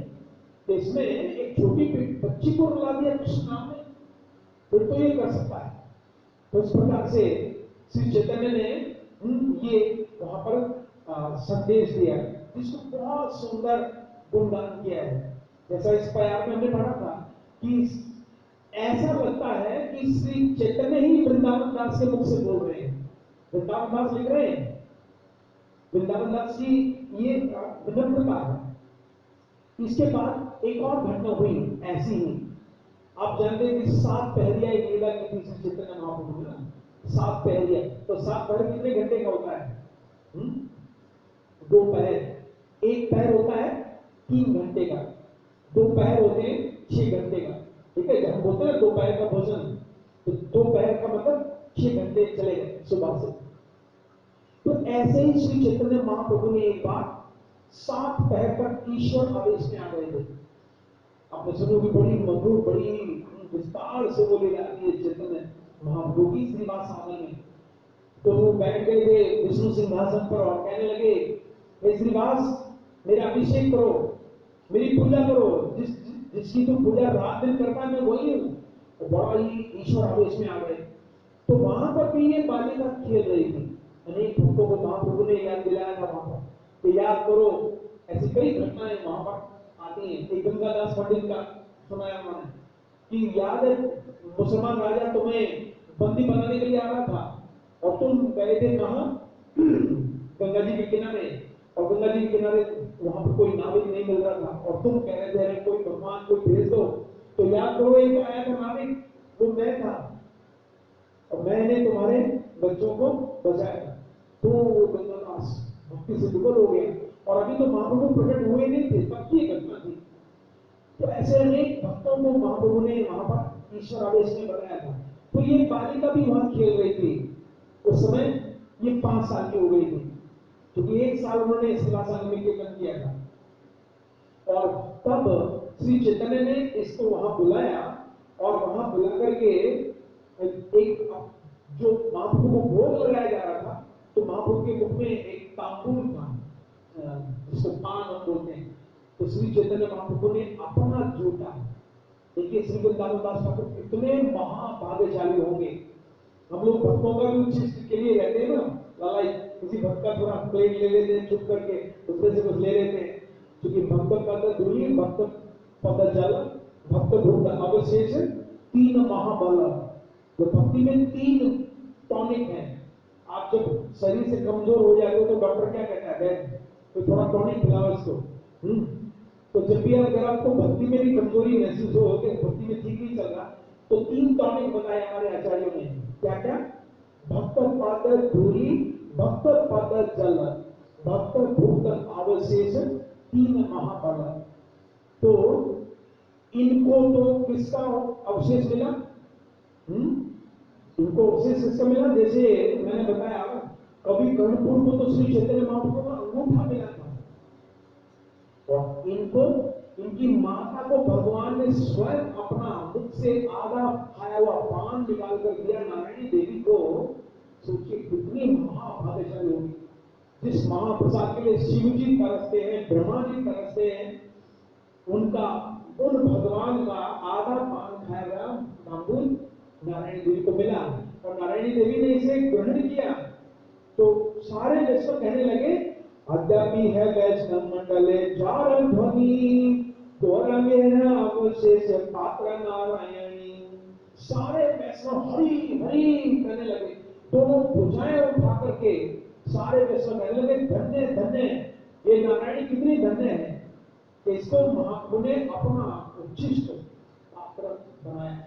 तो इसमें एक छोटी बच्ची को रुला दिया कृष्ण नाम में, फिर तो ये कर सकता है। तो इस प्रकार से श्री चैतन्य ने ये वहां पर संदेश दिया, जिसको बहुत सुंदर गुणगान किया है। जैसा इस प्यार में हमने पढ़ा था कि ऐसा लगता है कि श्री चैतन्य ही वृंदावन दास के मुख से बोल रहे हैं। वृंदावन दास लिख रहे हैं, वृंदावन दास की ये विनम्रता है। इसके बाद एक और घटना हुई ऐसी ही, आप जानते हैं कि 7 पहरिया एक लीला की थी श्री चैतन्य महाप्रभु ने, 7 पहरिया। तो 7 पहर कितने घंटे का होता है? 2 पहर। एक पहर होता है 3 घंटे का, 2 पहर होते हैं 6 घंटे का। ठीक है, जब हम बोलते हैं 2 पहर का भोजन, तो 2 पहर का मतलब 6 घंटे चले गए सुबह से। तो ऐसे ही श्री चैतन्य महाप्रभु ने एक बार 7 पहर तक ईश्वर आदेश में आ गए थे। आपने सुनो कि बड़ी मधुर, बड़ी विस्तार से बोली जाती है चैतन्य महाप्रभु की श्रीवास आंगन में। तो वो बैठ गए थे विष्णु सिंहासन पर और कहने लगे, हे श्रीवास, मेरा अभिषेक करो, मेरी पूजा करो, जिसकी तुम पूजा रात दिन करता है मैं वही हूं। तो बड़ा ही ईश्वर आवेश में आ गए। तो वहां पर भी ये बालिका खेल रही थी। अनेक भक्तों को महाप्रभु ने याद दिलाया था वहां पर कि याद करो, ऐसी कई घटनाएं वहां पर आती हैं। एक गंगादास पंडित का सुनाया उन्होंने कि याद है मुसलमान राजा तुम्हें बंदी बनाने के लिए आ रहा था, और तुम गए थे कहां? गंगा जी के किनारे, और गंगा जी के किनारे वहां पर कोई नाविक नहीं मिल रहा था, और तुम कह रहे थे अरे कोई भगवान कोई भेज दो। तो याद करो एक आया था नाविक, वो मैं था, और मैंने तुम्हारे बच्चों को बचाया था। तो गंगादास भक्ति से विफल हो गया, और अभी तो महाप्रभु प्रकट हुए नहीं थे, तब की घटना थी। तो ऐसे अनेक भक्तों को महाप्रभु ने वहां पर ईश्वर आवेश में बनाया था। तो ये बालिका भी वहां खेल रही थी। उस समय ये 5 साल की हो गई थी, क्योंकि 1 साल उन्होंने श्रीवास में कीर्तन किया था। और तब श्री चैतन्य ने इसको वहां बुलाया, और वहां बुला करके एक जो महाप्रभु को भोग लगाया जा रहा था, तो महाप्रभु के मुख में एक तांबूल था, जिसको पान हम बोलते हैं। तो श्री चैतन्य महाप्रभु ने अपना जूता, देखिए श्री वृंदावन दास ठाकुर कितने महाभाग्यशाली होंगे। हम लोग भक्तों का भी चीज के लिए रहते हैं ना, लाला किसी भक्त का थोड़ा प्लेट ले लेते हैं, चुप करके उसमें से कुछ ले लेते हैं, क्योंकि भक्त पद धूलि, भक्त पद जल, भक्त भूत अवशेष 3 महाबल। तो भक्ति में 3 टॉनिक है। आप जब शरीर से कमजोर हो जाते हो तो डॉक्टर क्या कहता है, तो थोड़ा टॉनिक खिलाओ इसको। तो जब भी अगर आपको भक्ति में भी कमजोरी महसूस हो कि भक्ति में ठीक नहीं चल रहा, तो 3 टॉनिक बताए हमारे आचार्यों ने। क्या क्या? भक्त पद धूलि, भक्त पद जल, भक्त भूत अवशेष 3 महाबल। तो इनको तो किसका अवशेष मिला? इनको अवशेष किसका मिला? जैसे मैंने बताया, कवि कर्णपुर को तो श्री चैतन्य महाप्रभु का अंगूठा मिला था, और इनको, इनकी माता को भगवान ने स्वयं अपना मुख से आधा खाया हुआ पान निकाल कर दिया नारायणी देवी को। सोचिए कितनी महाभाग्यशाली होगी, जिस महाप्रसाद के लिए शिव जी तरसते हैं, ब्रह्मा जी तरसते हैं, उनका, उन भगवान का आधा पान खाया गया तांबूल नारायणी देवी को मिला, और नारायणी देवी ने इसे ग्रहण किया। तो सारे वैष्णव कहने लगे, अद्यापि है वैष्णव मंडले चार ध्वनि, अवशेष पात्र नारायणी। सारे वैष्णव हरि हरि कहने लगे, दोनों भुजाएं उठा करके सारे वैष्णव कहने लगे, धन्य धन्य, ये नारायणी कितनी धन्य है कि इसको महाप्रभु ने अपना उच्चिष्ट पात्र बनाया।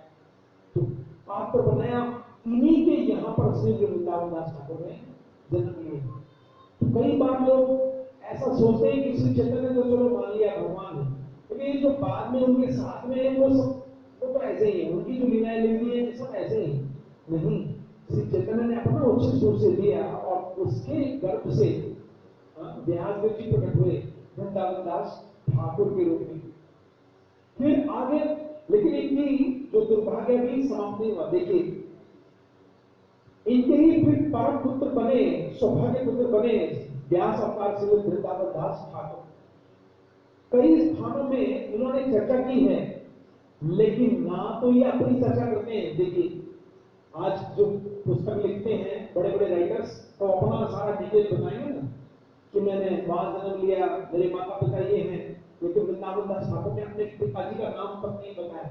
तो पात्र बनाया, इन्हीं के यहाँ पर श्री वृंदावन दास ठाकुर ने जन्म लिया। तो कई बार लोग ऐसा सोचते हैं कि श्री चैतन्य तो चलो मान लिया भगवान है, लेकिन जो बाद में उनके साथ में है वो सब, वो तो ऐसे ही है, उनकी जो लीलाएं लिखी है सब ऐसे ही नहीं। श्री चैतन्य ने अपना उच्चिष्ट रूप से दिया, और उसके गर्भ से व्यासदेव जी प्रकट हुए वृंदावन दास ठाकुर के रूप में। फिर आगे, लेकिन इनकी जो दुर्भाग्य भी समाप्त नहीं हुआ। देखिए, इनके ही फिर परम पुत्र बने, सौभाग्य पुत्र बने व्यास अवतार से वृंदावन दास ठाकुर। कई स्थानों में इन्होंने चर्चा की है, लेकिन ना तो ये अपनी चर्चा करते हैं। देखिए, आज जो पुस्तक लिखते हैं बड़े बड़े राइटर्स, तो अपना सारा डिटेल बताएंगे ना कि मैंने वहां जन्म लिया, मेरे माता पिता ये हैं, लेकिन वृंदावन दास ठाकुर ने अपने पिताजी का नाम तक नहीं बताया,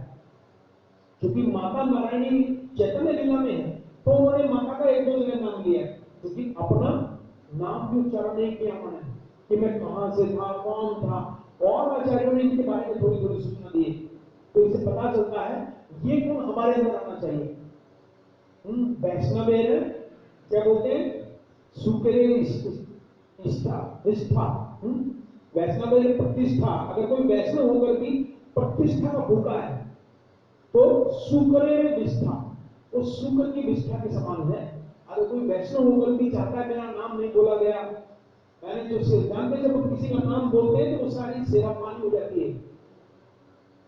क्योंकि माता नारायणी चैतन्य लीला में है, तो उन्होंने माता का एक दो जगह नाम लिया, क्योंकि अपना नाम भी उच्चारण नहीं किया उन्होंने कि मैं कहां से था, कौन था। और आचार्यों ने इनके बारे में थोड़ी थोड़ी सूचना दी, तो इससे पता चलता है ये गुण हमारे अंदर आना चाहिए। वैष्णव क्या बोलते हैं? सुकरे निष्ठा, निष्ठा, वैष्णव प्रतिष्ठा। अगर कोई वैष्णव होकर भी प्रतिष्ठा का भूखा है तो शुक्र निष्ठा, उस शुक्र की निष्ठा के समान है। अगर कोई वैष्णव होकर भी चाहता है मेरा नाम नहीं बोला गया, मैंने जो सिद्धांत है, जब हम किसी का नाम बोलते हैं तो वो सारी सेवा पानी हो जाती है।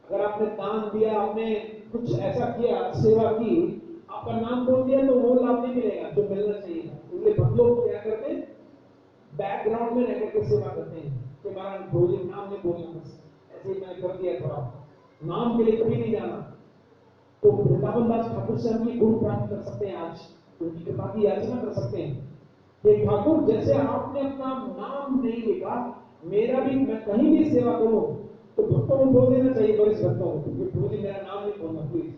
अगर आपने दान दिया, आपने कुछ ऐसा किया, सेवा की, आपका नाम बोल दिया तो वो लाभ नहीं मिलेगा जो मिलना चाहिए। इसलिए बहुत लोग क्या करते हैं, बैकग्राउंड में रहकर के सेवा करते हैं कि हमारा भोजन नाम नहीं बोलना, बस ऐसे ही मैंने कर दिया, थोड़ा नाम के लिए कभी नहीं जाना। तो वृंदावन दास ठाकुर से हम ये गुण प्राप्त कर सकते हैं, आज उनकी कृपा की याचना कर सकते हैं कि ठाकुर जैसे आपने अपना नाम नहीं लिखा, मेरा भी, मैं कहीं भी सेवा करूं तो भक्तों को बोल देना चाहिए, बड़े भक्तों को, क्योंकि मुझे मेरा नाम नहीं बोलना प्लीज।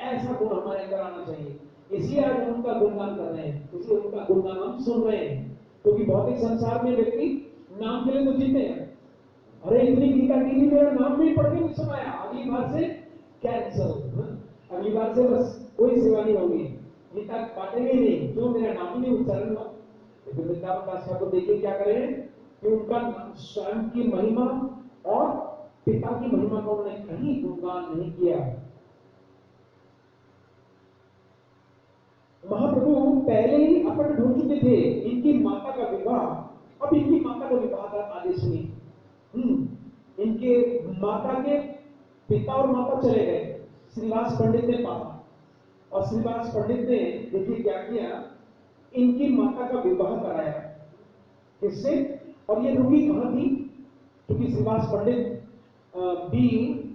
ऐसा गुण हमारे अंदर आना चाहिए। इसलिए आज हम उनका गुणगान कर रहे हैं, इसलिए उनका गुणगान हम सुन रहे हैं, क्योंकि भौतिक संसार में व्यक्ति नाम के लिए तो जीते हैं। अरे इतनी गीता की थी, मेरा नाम नहीं पढ़ के नहीं सुनाया, अगली बार से कैंसल, अगली बार से बस कोई सेवा नहीं होगी, गीता बांटेंगे नहीं, क्यों? मेरा नाम ही नहीं उच्चारण हुआ। लेकिन वृंदावन दास ठाकुर देखिए क्या करें कि उनका स्वयं की महिमा और पिता की महिमा का उन्होंने कहीं गुणगान नहीं किया। महाप्रभु पहले ही अपने ढूंढ चुके थे इनकी माता का विवाह। अब इनकी माता का विवाह का आदेश नहीं, इनके माता के पिता और माता चले गए, श्रीवास पंडित ने पापा, और श्रीवास पंडित ने देखिए क्या किया, इनकी माता का विवाह कराया। किससे? और ये रुकी कहां थी, क्योंकि श्रीवास पंडित भी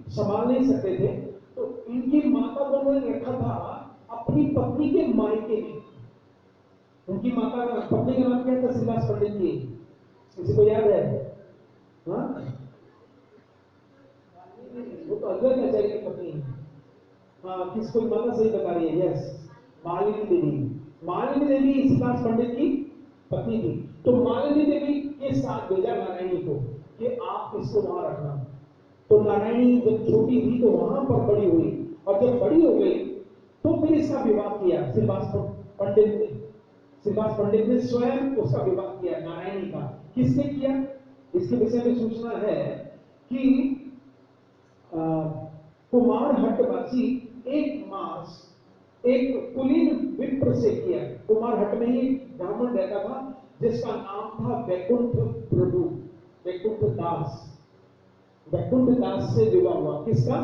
संभाल नहीं सकते थे, तो इनकी माता को उन्होंने रखा था अपनी पत्नी के मायके में। उनकी माता का पत्नी का नाम क्या था? श्रीवास पंडित जी। किसी को याद है? हाँ, वो तो अद्वैत आचार्य की पत्नी है। हाँ, किसको माता सही बता रही है? यस, मालिनी देवी। मालिनी देवी श्रीवास पंडित की पत्नी थी। तो मालिनी देवी के साथ भेजा नारायणी को कि आप इसको वहां रखना। तो नारायणी जब छोटी थी तो वहां पर बड़ी हुई, और जब बड़ी हो गई तो फिर इसका विवाह किया श्रीवास पंडित ने। श्रीवास पंडित ने स्वयं उसका विवाह किया नारायणी का। किसने किया? इसके विषय में सूचना है कि कुमारहट्टवासी एक मास एक कुलीन विप्र से किया। कुमारहट्ट में ही ब्राह्मण रहता था जिसका नाम था वैकुंठ प्रभु, वैकुंठ दास। वैकुंठ दास से विवाह हुआ, किसका?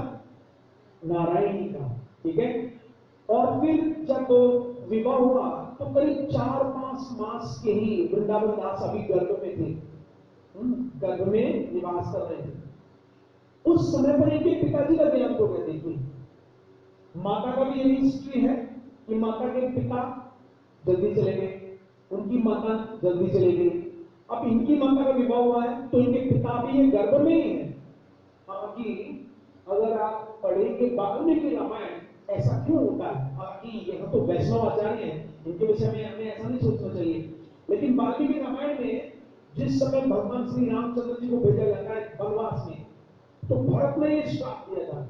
नारायणी का। ठीक है। और फिर जब विवाह हुआ तो करीब 4-5 मास के ही वृंदावन दास अभी गर्भ में थे, गर्भ में निवास कर रहे थे। उस समय पर इनके पिताजी का देहांत हो गया। देखिए, माता का भी यही हिस्ट्री है कि माता के पिता जल्दी चले गए, उनकी माता जल्दी चली गई। अब इनकी माता का विवाह हुआ है तो इनके पिता भी ये गर्भ में ही है। हालांकि अगर आप पढ़ेंगे वाल्मीकि रामायण, ऐसा क्यों होता है? हालांकि यह तो वैष्णव आचार्य हैं, इनके विषय में हमें ऐसा नहीं सोचना चाहिए, लेकिन वाल्मीकि रामायण में जिस समय भगवान श्री रामचंद्र जी को भेजा जाता है वनवास में, तो भरत ने यह श्राप दिया था,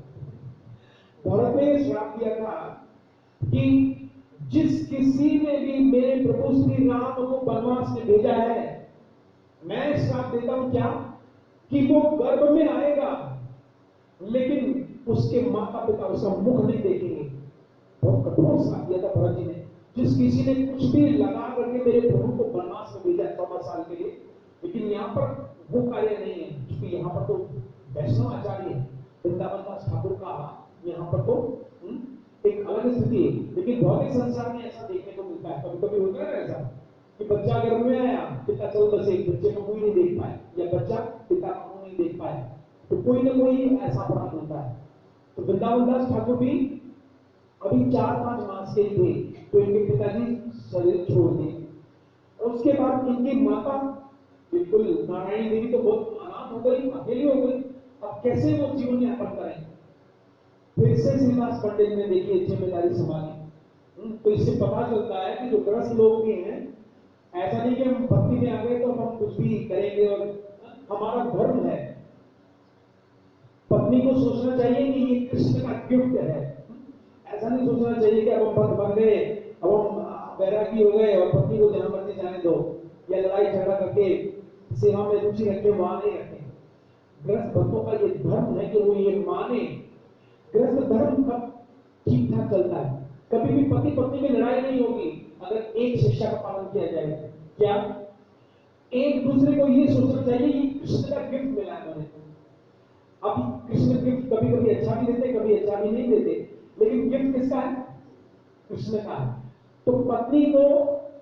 भरत ने यह श्राप दिया था कि जिस किसी ने भी मेरे प्रभु श्री राम को वनवास में भेजा है, मैं श्राप देता हूं क्या, कि वो गर्भ में आएगा लेकिन उसके माता पिता उसका मुख नहीं देखेंगे। बहुत कठोर श्राप दिया था भरत जी ने। जिस किसी ने कुछ भी लगा करके मेरे प्रभु को वनवास में भेजा 14 साल के लिए, लेकिन यहाँ पर वो कार्य नहीं है, क्योंकि यहाँ पर तो वैष्णव आचार्य वृंदावन दास ठाकुर का यहाँ पर तो एक अलग स्थिति है। लेकिन भौतिक संसार में ऐसा देखने को मिलता है, कभी कभी होता है ऐसा कि बच्चा गर्भ में आया, पिता चल बसे, बच्चे को कोई नहीं देख पाए, या बच्चा पिता को नहीं देख पाए, तो कोई ना कोई ऐसा अपराध होता है। तो वृंदावन दास ठाकुर भी अभी 4-5 मास के ही थे तो इनके पिताजी शरीर छोड़ दिए। उसके बाद इनकी माता बिल्कुल नारायणी देवी तो बहुत अनाथ हो गई, अकेली हो गई। अब कैसे वो जीवन यापन करें? फिर से श्रीनिवास पंडित ने देखिए जिम्मेदारी संभाली। तो इससे पता चलता है कि जो ग्रस्त लोग भी हैं, ऐसा नहीं कि हम भक्ति में आ गए तो हम कुछ भी करेंगे और हमारा धर्म है। पत्नी को सोचना चाहिए कि ये कृष्ण का गिफ्ट है, ऐसा नहीं सोचना चाहिए कि अब हम भक्त बन गए, अब हम वैरागी हो गए और पत्नी को जहां मर्जी जाने दो, या लड़ाई झगड़ा करके सेवा में रुचि रखे, वहां नहीं रखें। गृहस्थ भक्तों का ये धर्म है कि वो ये माने। गृहस्थ धर्म कब ठीक ठाक चलता है? कभी भी पति पत्नी में लड़ाई नहीं होगी अगर एक शिक्षा का पालन किया जाएगा। क्या? एक दूसरे को ये सोचना चाहिए कि कृष्ण का गिफ्ट मिला है मैंने। अब कृष्ण गिफ्ट कभी कभी अच्छा भी देते, कभी अच्छा भी नहीं देते, लेकिन गिफ्ट किसका है? कृष्ण का है। तो पत्नी को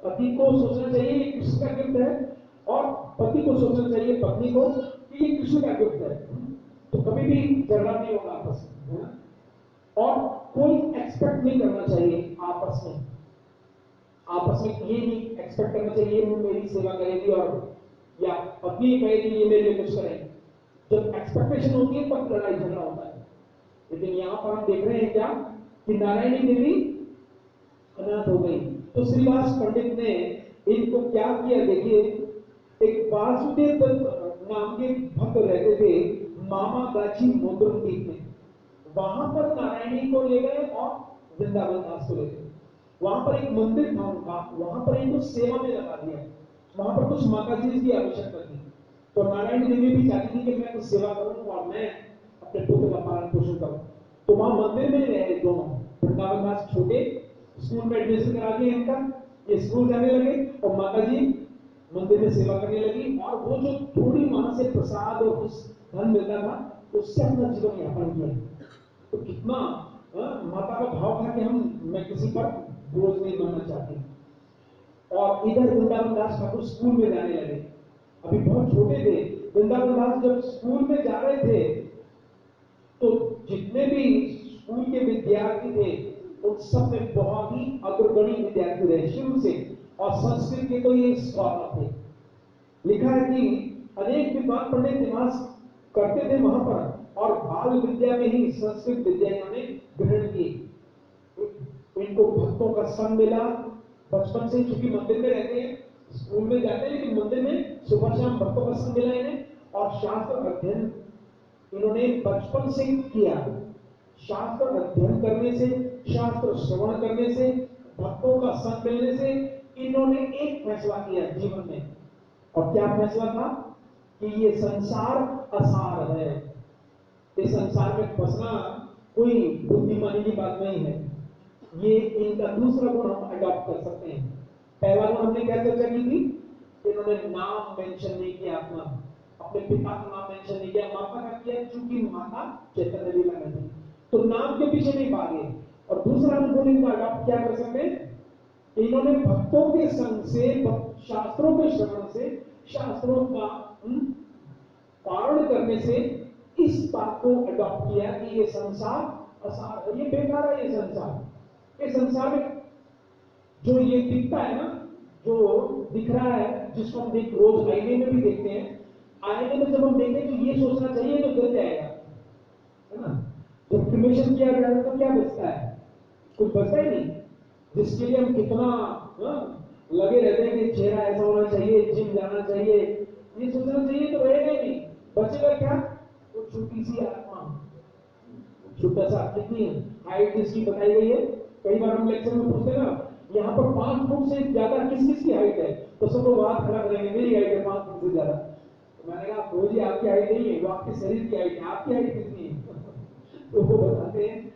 पति को सोचना चाहिए ये कृष्ण का गिफ्ट है, और पति को सोचना चाहिए पत्नी को कि ये कृष्ण का गिफ्ट है। तो कभी भी झगड़ा नहीं होगा आपस में, है ना? और कोई एक्सपेक्ट नहीं करना चाहिए आपस में। आपस में ये नहीं एक्सपेक्ट करना चाहिए वो मेरी सेवा करेगी, और या पत्नी कहेगी ये मेरे लिए कुछ करेगी। जब एक्सपेक्टेशन होती है तब लड़ाई झगड़ा होता है। लेकिन यहां पर हम देख रहे हैं क्या कि नारायणी देवी अनाथ हो गई। तो श्रीवास पंडित ने इनको क्या किया? देखिए, एक वासुदेव दत्त नाम के भक्त रहते थे मामा गाची मोदरद्वीप में। वहां पर नारायणी को ले गए और वृंदावन दास को ले गए। वहां पर एक मंदिर था उनका, वहां पर इनको सेवा में लगा दिया। वहां पर कुछ माता जी की आवश्यकता थी, तो नारायण देवी भी चाहती थी कि मैं कुछ सेवा करूं और मैं अपने पुत्र का पालन पोषण करूं। तो वहां मंदिर में रहे दोनों। वृंदावन दास छोटे स्कूल में एडमिशन करा दिया इनका, ये स्कूल जाने लगे और माता जी मंदिर में सेवा करने लगी, और वो जो थोड़ी वहां से प्रसाद और कुछ धन मिलता था उससे अपना जीवन यापन किया। तो कितना माता का भाव था कि मैं किसी पर बोझ नहीं बनना चाहती। और इधर वृंदावन दास ठाकुर स्कूल में जाने लगे। अभी बहुत छोटे थे वृंदावन दास, जब स्कूल में जा रहे थे तो जितने भी स्कूल के विद्यार्थी थे उन सब में बहुत ही अग्रगणी विद्यार्थी रहे शुरू से, और संस्कृत के तो ये स्कॉलर थे। लिखा है कि अनेक विद्वान पंडित निवास करते थे वहां पर, और बाल विद्या में ही संस्कृत विद्या इन्होंने ग्रहण की। इनको भक्तों का संग मिला बचपन से, चूंकि मंदिर में रहते हैं, स्कूल में जाते हैं, लेकिन मंदिर में सुबह शाम भक्तों का संग मिला इन्हें, और शास्त्र अध्ययन इन्होंने बचपन से किया। शास्त्र अध्ययन करने से, शास्त्र श्रवण करने से, भक्तों का संग मिलने से इन्होंने एक फैसला किया जीवन में। और क्या फैसला था? कि ये संसार असार है, इस संसार में फंसना कोई बुद्धिमानी की बात नहीं है। ये इनका दूसरा गुण हम अडॉप्ट कर सकते हैं। पहला गुण हमने क्या चर्चा की थी? इन्होंने नाम मेंशन नहीं किया अपना, अपने पिता का नाम मेंशन नहीं किया। माता का किया क्योंकि माता चैतन्य लीला में थी, तो नाम के पीछे नहीं भागे। और दूसरा हम गुण इनका अडॉप्ट क्या कर सकते हैं? इन्होंने भक्तों के संग से, शास्त्रों के श्रवण से, शास्त्रों का पारण करने से इस बात को अडॉप्ट किया कि ये संसार असार है, ये बेकार है। ये संसार में जो ये दिखता है ना, जो दिख रहा है, जिसको हम देख रोज आईने में भी देखते हैं, आईने में जब हम देखें तो ये सोचना चाहिए तो जल जाएगा, है ना? जब क्रिमेशन किया जाएगा तो क्या बचता है? कुछ बचता ही नहीं। जिसके लिए हम कितना लगे रहते हैं कि चेहरा ऐसा होना चाहिए, जिम जाना चाहिए, ये सोचना चाहिए तो रहेगा ही नहीं। बचेगा क्या? वो छोटी सी आत्मा, छोटा सा, कितनी हाइट जिसकी बताई गई है। कई बार हम लेक्चर में पूछते हैं ना, यहाँ पर 5 फुट से ज्यादा किस किस की हाइट है, तो सब लोग हाथ खड़ा करेंगे, मेरी हाइट है 5 फुट से ज्यादा। तो मैंने कहा प्रभु जी आपकी हाइट नहीं है, वो आपके शरीर की हाइट है। आपकी हाइट कितनी है? तो वो बताते हैं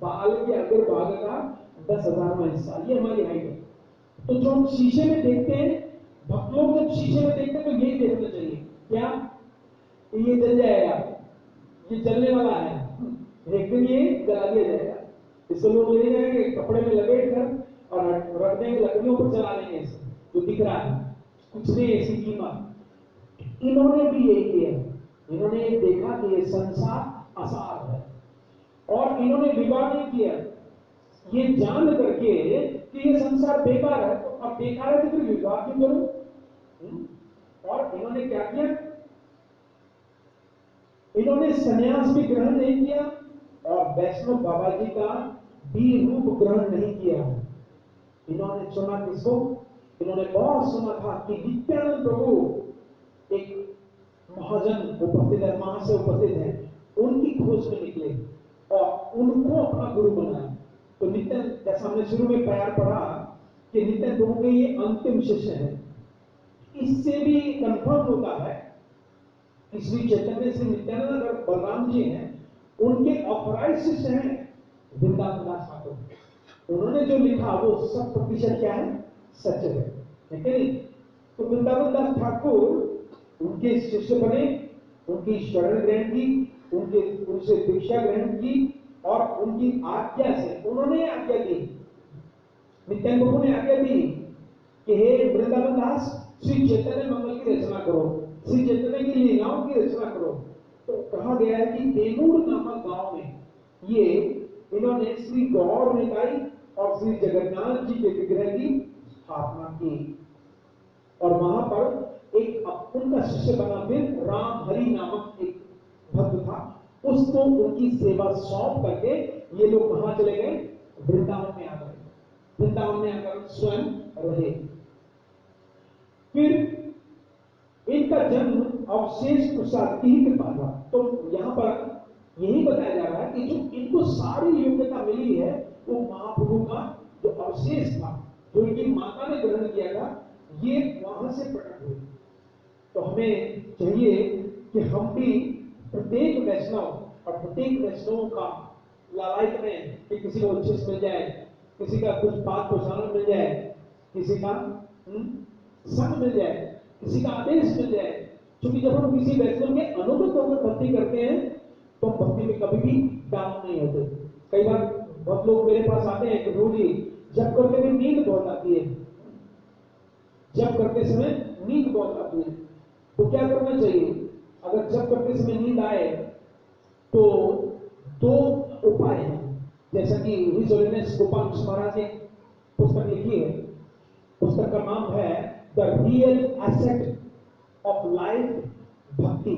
बाल के अगर भाग का 10,000वां हिस्सा, ये हमारी हाइट है। तो जो हम शीशे में देखते हैं, भक्त लोग जब शीशे में देखते हैं तो यही देखना चाहिए, क्या ये जल जाएगा, ये जलने वाला है, एक दिन ये जला दिया जाएगा। इसको लोग ले जाएंगे कपड़े में लपेट कर और रख देंगे, लकड़ियों पर जला देंगे। इसे जो दिख रहा है कुछ नहीं ऐसी कीमत। इन्होंने भी यही किया, इन्होंने देखा कि ये संसार असार है और इन्होंने विवाह नहीं किया, ये जान करके कि ये संसार बेकार है। तो अब बेकार है तो फिर विवाह क्यों करूं? और इन्होंने क्या किया? इन्होंने संन्यास भी ग्रहण नहीं किया और वैष्णव बाबा जी का भी रूप ग्रहण नहीं किया। इन्होंने सुना किसको? इन्होंने बहुत सुना था कि नित्यानंद प्रभु एक महाजन उपस्थित है, वहां से उपस्थित है, उनकी खोज में निकले और उनको अपना गुरु बनाया। तो नित्यानंद, जैसा हमने शुरू में प्यार पढ़ा कि नित्यानंद प्रभु के ये अंतिम शिष्य है। इससे भी कंफर्म होता है कि श्री चैतन्य श्री नित्यानंद और बलराम जी हैं, उनके ऑथराइज शिष्य हैं वृंदावन दास ठाकुर। उन्होंने जो लिखा वो 100% क्या है? सच है, ठीक है नहीं? तो वृंदावन दास ठाकुर उनके शिष्य बने, उनकी शरण ग्रहण की, उनसे दीक्षा ग्रहण की और उनकी आज्ञा से उन्होंने आज्ञा दी, नित्यानंद प्रभु ने आज्ञा दी कि हे वृंदावन दास, श्री चैतन्य मंगल की रचना करो, श्री चैतन्य की लीलाओं की रचना करो। तो कहा गया है कि देनूर नामक गांव में ये इन्होंने श्री गौर निताई और श्री जगन्नाथ जी के विग्रह की स्थापना की और वहां पर एक उनका शिष्य बना फिर राम हरि नामक एक भक्त था, उसको उनकी सेवा सौंप करके ये लोग कहां चले गए? वृंदावन में आ गए। वृंदावन में आकर स्वयं रहे। फिर इनका जन्म अवशेष प्रसाद की ही कृपा था। तो यहां पर यही बताया जा रहा है कि जो इनको सारी योग्यता मिली है वो महाप्रभु का जो अवशेष था, जो इनकी माता ने ग्रहण किया था, ये वहां से प्रकट हुए। तो हमें चाहिए कि हम भी प्रत्येक वैष्णव और प्रत्येक वैष्णव का लालायित में कि किसी को उच्छिष्ट मिल जाए, किसी का कुछ बात प्रसारण मिल जाए, किसी का संग मिल जाए, किसी का आदेश मिल जाए। क्योंकि जब हम किसी वैष्णव के अनुगत होकर भक्ति करते हैं तो भक्ति में कभी भी डाउन नहीं होते। कई बार बहुत लोग मेरे पास आते हैं कि गुरु जी जब करते हुए नींद बहुत आती है, जब करते समय नींद बहुत आती है, तो क्या करना चाहिए? अगर जब करते समय नींद आए तो 2 उपाय हैं। जैसा कि हिज होलिनेस गोपाल महाराज ने पुस्तक लिखी है, पुस्तक का नाम है the real asset of life, भक्ति।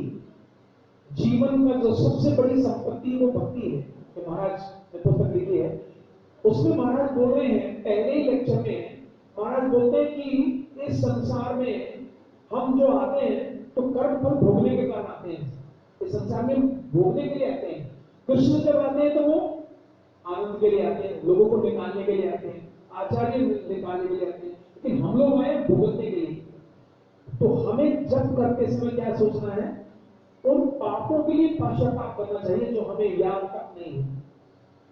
जीवन का जो सबसे बड़ी संपत्ति वो भक्ति है, कि महाराज ने पुस्तक लिखी है। उसमें महाराज बोल रहे हैं, पहले ही लेक्चर में महाराज बोलते हैं कि इस संसार में हम जो आते हैं तो कर्म फल भोगने के कारण आते हैं। इस संसार में भोगने के लिए आते हैं। कृष्ण जब आते हैं तो वो आनंद के लिए आते हैं, लोगों को निकालने के लिए आते हैं, आचार्य निकालने के लिए आते हैं, लेकिन हम लोग आए भुगतने के लिए। तो हमें जब करते समय क्या सोचना है? उन पापों के लिए पश्चाताप करना चाहिए जो हमें याद तक नहीं है।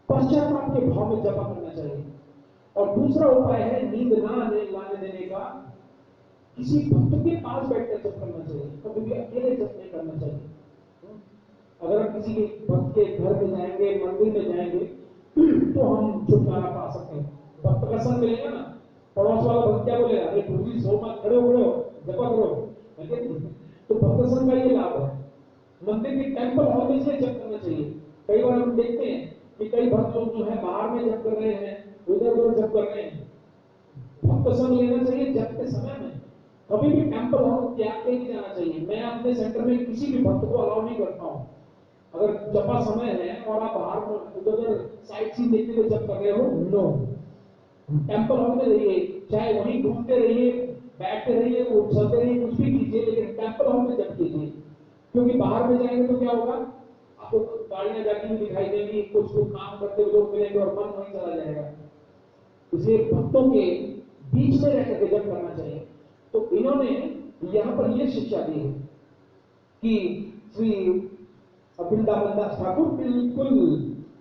पश्चाताप के भाव में जपा करना चाहिए। और दूसरा उपाय है नींद ना लाने देने का, किसी भक्त के पास बैठकर जप करना चाहिए, कभी भी अकेले जप नहीं करना चाहिए। अगर हम किसी के भक्त के घर में जाएंगे, मंदिर में जाएंगे, तो हम छुटकारा पा सकते हैं। भक्त का संग मिलेगा ना, पड़ोस वाला भक्त क्या बोलेगा, अरे गुरुजी सो मत, खड़े हो जपा करो, तो भक्त संग का ये लाभ है। मंदिर के टेंपल हॉल में से जप करना चाहिए। कई बार हम देखते हैं कि कई भक्त लोग जो है बाहर में जप कर रहे हैं, उधर उधर जप कर रहे हैं। भक्त संग लेना चाहिए जप के समय में। कभी भी टेंपल हॉल त्याग के नहीं जाना चाहिए। मैं अपने सेंटर में किसी भी भक्त को अलाउ नहीं करता हूँ। अगर जपा समय है और आप बाहर उधर उधर साइट सीन देखते हुए जप कर रहे हो, नो, टेंपल हॉल में रहिए, चाहे वहीं घूमते रहिए, बैठते रहिए, चलते रहिए, कुछ भी कीजिए, लेकिन टेंपल हॉल में जप कीजिए। क्योंकि बाहर में जाएंगे तो क्या होगा, आपको गाड़ियां जाती हुई दिखाई देंगी, कुछ कुछ काम करते हुए लोग मिलेंगे और मन वहीं चला जाएगा। इसलिए भक्तों के बीच में रहकर के जप करना चाहिए। तो इन्होंने यहां पर यह शिक्षा दी है कि श्री वृंदावन दास ठाकुर बिल्कुल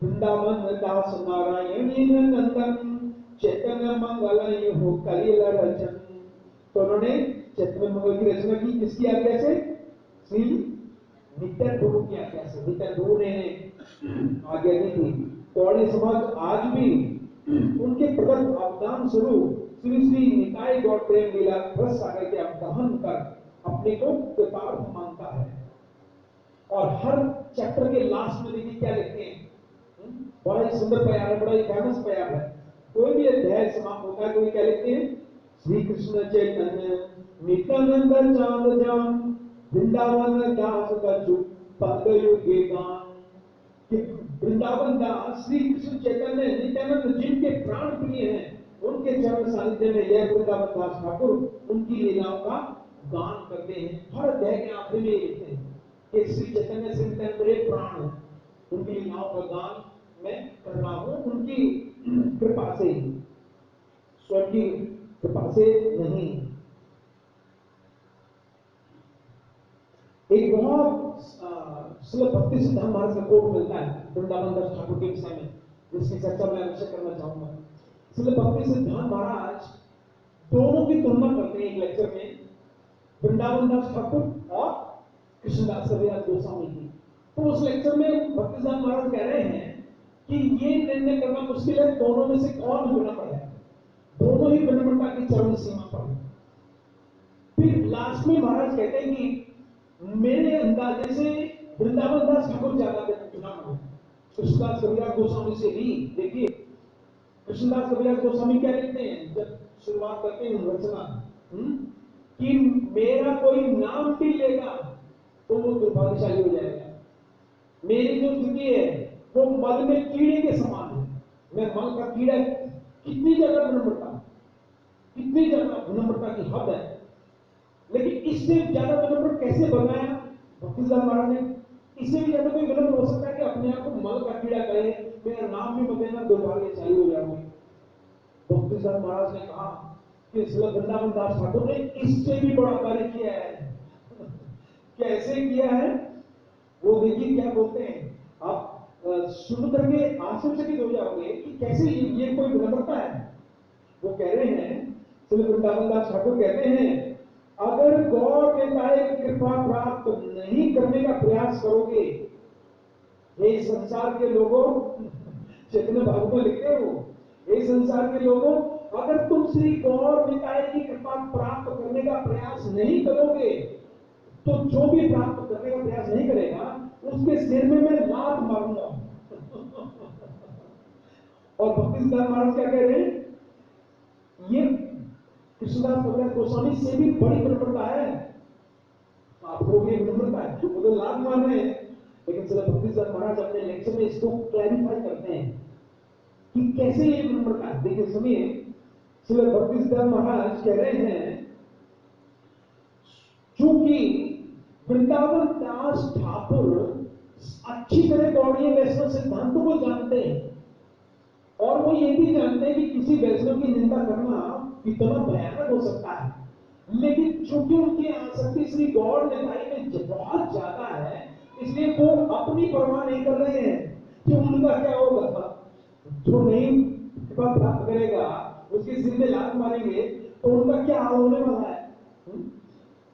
वृंदावन दास नारायण नंदन चैतन्य मंगल हो कलिल रचन। तो उन्होंने चैतन्य मंगल की रचना की किसकी आज्ञा से? श्री नित्यानंद प्रभु की आज्ञा से। नित्यानंद प्रभु ने आज्ञा दी थी। कौड़ी समाज आज भी उनके प्रगट अवदान स्वरूप श्री श्री निताय गौड़ प्रेम लीला रस सागर के अवगाहन कर अपने को कृतार्थ मानता है। और हर चैप्टर के लास्ट में देखिए क्या लिखते हैं, बड़ा ही सुंदर प्यार है, बड़ा ही फेमस प्यार है। कोई भी अध्याय समाप्त होता है तो क्या लिखते हैं? श्री कृष्ण चैतन्य नित्यानंद चांद जान वृंदावन दास कछु पद युगे गान। वृंदावन दास श्री कृष्ण चैतन्य नित्यानंद जिनके प्राण प्रिय हैं, उनके चरण सानिध्य में यह वृंदावन दास ठाकुर उनकी लीलाओं का गान करते हैं। हर अध्याय के आखिर में लिखते हैं कि श्री चैतन्य श्री नित्यानंद मेरे प्राण हैं, उनकी लीलाओं का गान मैं कर रहा हूं, उनकी कृपा से, स्वयं की कृपा से नहीं। एक बहुत श्रील भक्ति सिद्धांत महाराज का कोट मिलता है वृंदावन दास ठाकुर के विषय में, जिसकी चर्चा मैं अवश्य करना चाहूंगा। श्रील भक्ति सिद्धांत महाराज दोनों की तुलना करते हैं एक लेक्चर में, वृंदावन दास ठाकुर और कृष्णदास कविराज गोस्वामी की। तो उस लेक्चर में भक्ति सिद्धांत महाराज कह रहे हैं कि ये निर्णय करना मुश्किल है दोनों में से कौन विनम्र है। दोनों ही विनम्रता की चरम सीमा पर है। फिर लास्ट में महाराज कहते हैं कि मेरे अंदाजे से वृंदावन दास ठाकुर ज्यादा विनम्र है कृष्णदास कविराज गोस्वामी से भी। देखिए कृष्णदास कविराज गोस्वामी क्या लिखते हैं जब शुरुआत करते हैं रचना, कि मेरा कोई नाम भी लेगा तो वो दुर्भाग्यशाली हो जाएगा। मेरी जो स्थिति है वो मल में कीड़े के समान है। मैं मल का कीड़ा, कितनी ज्यादा विनम्रता, कितनी ज्यादा विनम्रता की हद है। लेकिन इससे ज्यादा विनम्र कैसे बनाया भक्ति सिद्धांत महाराज ने? इससे भी ज्यादा कोई विनम्र हो सकता है कि अपने आप को मल का कीड़ा कहे, मेरा नाम भी मत लेना, दुर्भाग्यशाली हो जाऊंगी। भक्ति सिद्धांत महाराज ने कहा कि वृंदावन दास ठाकुर ने इससे भी बड़ा कार्य किया है। कैसे किया है वो देखिए, क्या बोलते हैं, आप सुन करके आश्चर्यचकित हो जाओगे कि कैसे ये कोई विनम्रता है। वो कह रहे हैं, श्री वृंदावन दास ठाकुर कहते हैं, अगर गौर निताय की कृपा प्राप्त नहीं करने का प्रयास करोगे, ये संसार के लोगों, चैतन्य भागवत में लिखते हो, ये संसार के लोगों, अगर तुम श्री गौर निताय की कृपा प्राप्त करने का प्रयास नहीं करोगे, तो जो भी प्राप्त करने का प्रयास नहीं करेगा उसके सिर में मैं लात मारूंगा। और भक्ति सिद्धांत महाराज क्या कह रहे हैं? ये कृष्णदास कविराज गोस्वामी से भी बड़ी विनम्रता है। आप लोग ये विनम्रता है, वो तो लात मार रहे हैं, लेकिन श्री भक्ति सिद्धांत महाराज अपने लेक्चर में इसको क्लैरिफाई करते हैं कि कैसे ये विनम्रता है। देखिए सुनिए, श्री भक्ति सिद्धांत महाराज कह रहे हैं, चूंकि वृंदावन दास ठाकुर अच्छी तरह गौड़ीय वैष्णव सिद्धांतों को जानते हैं, और वो ये भी जानते हैं कि किसी वैष्णव की निंदा करना कितना भयानक हो सकता है। लेकिन चूंकि उनकी आसक्ति श्री गौर निताई में बहुत ज्यादा है, इसलिए वो अपनी परवाह नहीं कर रहे हैं कि उनका क्या होगा। जो नहीं कृपा प्राप्त करेगा उसके सिर में लात मारेंगे तो उनका क्या हाल होने वाला है।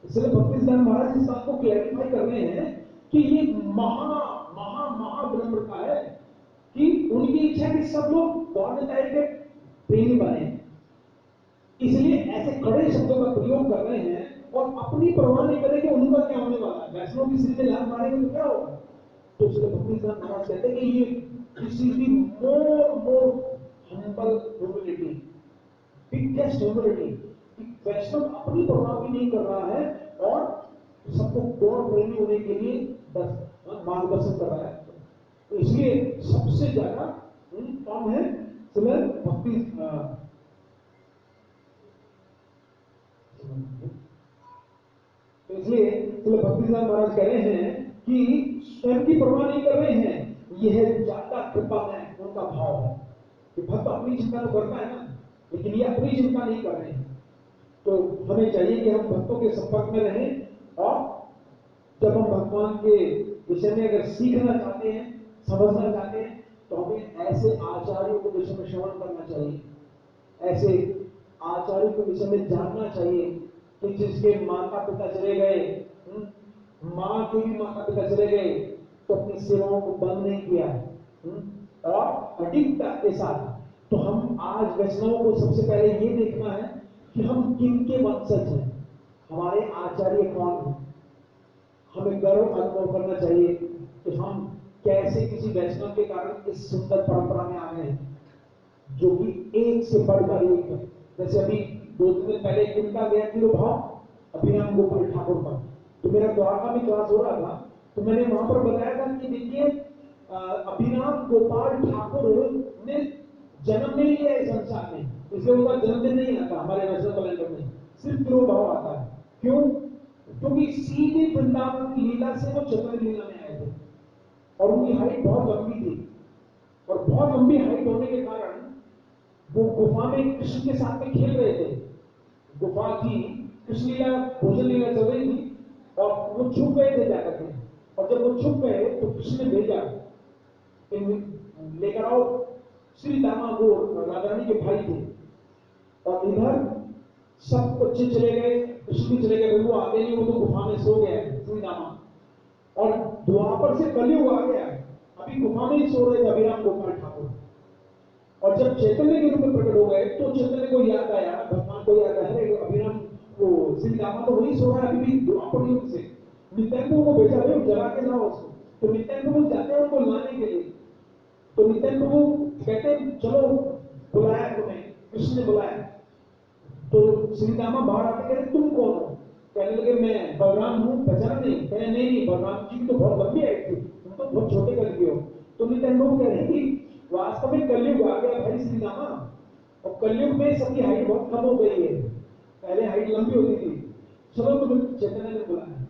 इसलिए भक्ति सिद्धांत महाराज इस बात को क्लैरिफाई कर रहे हैं कि ये महा महा महा विनम्रता है कि उनकी इच्छा कि सब लोग गौर निताई के प्रेमी बने, इसलिए ऐसे कड़े शब्दों का प्रयोग कर रहे हैं और अपनी परवाह नहीं करें कि उनका क्या होने वाला है। वैष्णव की सिर में लात मारेंगे तो क्या होगा। तो इसलिए भक्ति सिद्धांत महाराज कहते हैं कि ये this is the more humble humility, biggest humility, कि वैष्णव अपनी परवाह भी नहीं कर रहा है और सबको गौर प्रेमी होने के लिए मार्गदर्शन कर रहा है। तो इसलिए सबसे ज्यादा कौन है भक्ति। तो इसलिए भक्ति सिद्धांत महाराज कह रहे हैं कि स्वयं की परवाह नहीं कर रहे हैं, यह ज्यादा कृपा में उनका भाव है कि भक्त अपनी चिंता तो करता है ना, लेकिन ये अपनी चिंता नहीं कर रहे हैं। तो हमें चाहिए कि हम भक्तों के संपर्क में रहें और जब हम भगवान के विषय में अगर सीखना चाहते हैं, समझना चाहते हैं, तो हमें ऐसे आचार्यों के विषय में श्रवण करना चाहिए, ऐसे आचार्यों के विषय में जानना चाहिए कि जिसके माता पिता चले गए, माँ के भी माता पिता चले गए तो अपनी सेवाओं को बंद नहीं किया और अडिगता के साथ। तो हम आज वैष्णवों को सबसे पहले ये देखना है कि हम किनके वंशज हैं, हमारे आचार्य कौन हैं। हमें गर्व अनुभव करना चाहिए कि हम कैसे किसी वैष्णव के कारण इस सुंदर परंपरा में आ गए हैं जो कि एक से बढ़कर एक है। जैसे अभी 2 दिन पहले किनका गया तिरुभाव अभिराम गोपाल ठाकुर का, तो मेरा द्वारका में क्लास हो रहा था, तो मैंने वहां पर बताया था कि देखिए अभिराम गोपाल ठाकुर ने जन्म नहीं लिया इस संसार में, इसलिए उनका जन्मदिन नहीं आता हमारे वैष्णव कैलेंडर में, सिर्फ तिरुभाव आता है। क्यों? क्योंकि सीधे वृंदावन की लीला से वो चतुर्थ लीला में आए थे और उनकी हाइट बहुत लंबी थी, और बहुत लंबी हाइट होने के कारण वो गुफा में कृष्ण के साथ में खेल रहे थे। गुफा थी, कृष्ण लीला भोजन लीला चल रही थी और वो छुप गए थे जाकर के, और जब वो छुप गए तो कृष्ण ने भेजा लेकर आओ श्री दामा, वो राधा रानी के भाई थे, और इधर सब बच्चे चले गए, कृष्ण भी चले गए, वो आगे नहीं, वो तो गुफा में सो गया श्री दामा, और द्वापर से कलयुग आ गया, अभी गुफा में ही सो रहे थे अभिराम गोपाल ठाकुर। और जब चैतन्य के रूप में प्रकट हो गए तो चैतन्य को याद आया, भगवान को याद आया, अभिराम वो श्री दामा तो वही सो रहा है अभी भी द्वापर युग से। नित्यानंद को भेजा, जला के लाओ उसको। तो नित्यानंद जाते हैं उनको लाने के लिए, तो नित्यानंद कहते हैं चलो बुलाया तुम्हें, कृष्ण ने बुलाया। तो श्री दामा बाहर आते कहते तुम कौन हो? कहने लगे मैं बलराम हूँ, पहचाना नहीं? कहने नहीं, बलराम जी की तो बहुत लंबी हाइट थी, तुम तो बहुत छोटे कर दिए हो। तो नित्यानंद कह रहे हैं कि वास्तव में कलयुग आ गया भाई श्री दामा, और कलयुग में सबकी हाइट बहुत कम हो गई है, पहले हाइट लंबी होती थी, चलो तुम्हें चैतन्य ने बुलाया।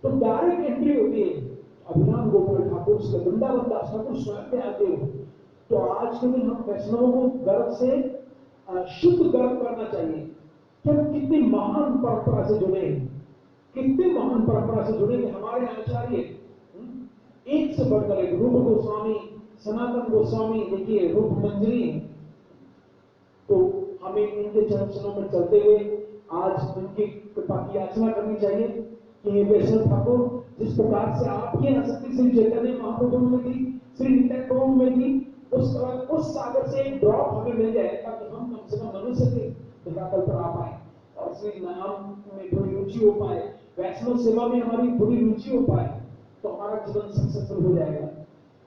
तो डायरेक्ट एंट्री होती है अभिराम गोपाल ठाकुर से, वृंदावन दास ठाकुर स्वयं में आते हो। तो आज के दिन हम वैष्णवों को गर्व से शुद्ध गर्व करना चाहिए कि हम कितनी महान परंपरा से जुड़े हैं, कितने महान परंपरा से जुड़े कि हमारे आचार्य एक से बढ़कर एक, रूप गोस्वामी, सनातन गोस्वामी, देखिए रूप मंजरी। तो हमें इनके चरणों में चलते हुए आज उनकी कृपा की याचना करनी चाहिए कि वैष्णव ठाकुर जिस प्रकार से आपकी आसक्ति श्री चैतन्य महाप्रभु में थी, श्री नित्यानंद में थी, उस सागर से एक ड्रॉप हमें मिल जाए ताकि हम कम से कम मनुष्य के धरातल पर आ पाए और श्री नाम में थोड़ी रुचि हो पाए, वैष्णव सेवा में हमारी थोड़ी रुचि हो पाए, तो हमारा जीवन सक्सेसफुल हो जाएगा।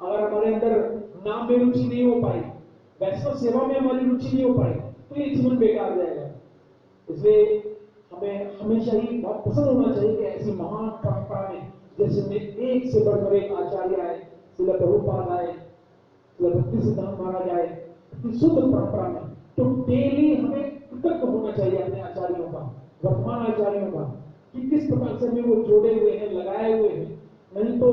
अगर हमारे अंदर नाम में रुचि नहीं हो पाई, वैष्णव सेवा में हमारी रुचि नहीं हो पाई, तो ये जीवन बेकार जाएगा। इसलिए हमें हमेशा ही बहुत पसंद होना चाहिए कि ऐसी महान परंपरा में जैसे एक से बढ़कर एक आचार्य आए, श्रील प्रभुपाद आए, श्रील भक्ति सिद्धांत महाराज आए, शुद्ध परंपरा में, तो डेली हमें कृतज्ञ होना चाहिए अपने आचार्यों का, वर्तमान आचार्यों का, कि किस प्रकार से हमें वो जोड़े हुए हैं, लगाए हुए हैं। नहीं तो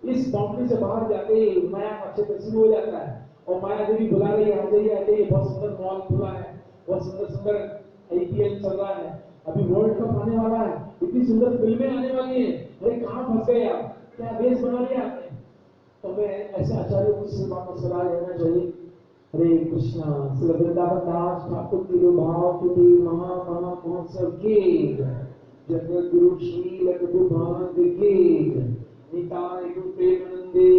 इस बाउंड्री से बाहर जाते ही माया का क्षेत्र शुरू हो जाता है और माया देवी बुला रही है, आ जाइए आ जाइए, बहुत सुंदर मॉल खुला है, बहुत सुंदर सुंदर आईपीएल चल रहा है, अभी वर्ल्ड कप आने वाला है, इतनी सुंदर फिल्में आने वाली है, अरे कहाँ फंस गए आप, क्या बेस बना लिया आपने? तो मैं ऐसे आचार्यों की सेवा में सलाह लेना चाहिए। हरे कृष्णा। श्री वृंदावन दास ठाकुर की भाव की महा महा महोत्सव की जगत गुरु शील भाग की निताय गुरु प्रेमानंदे।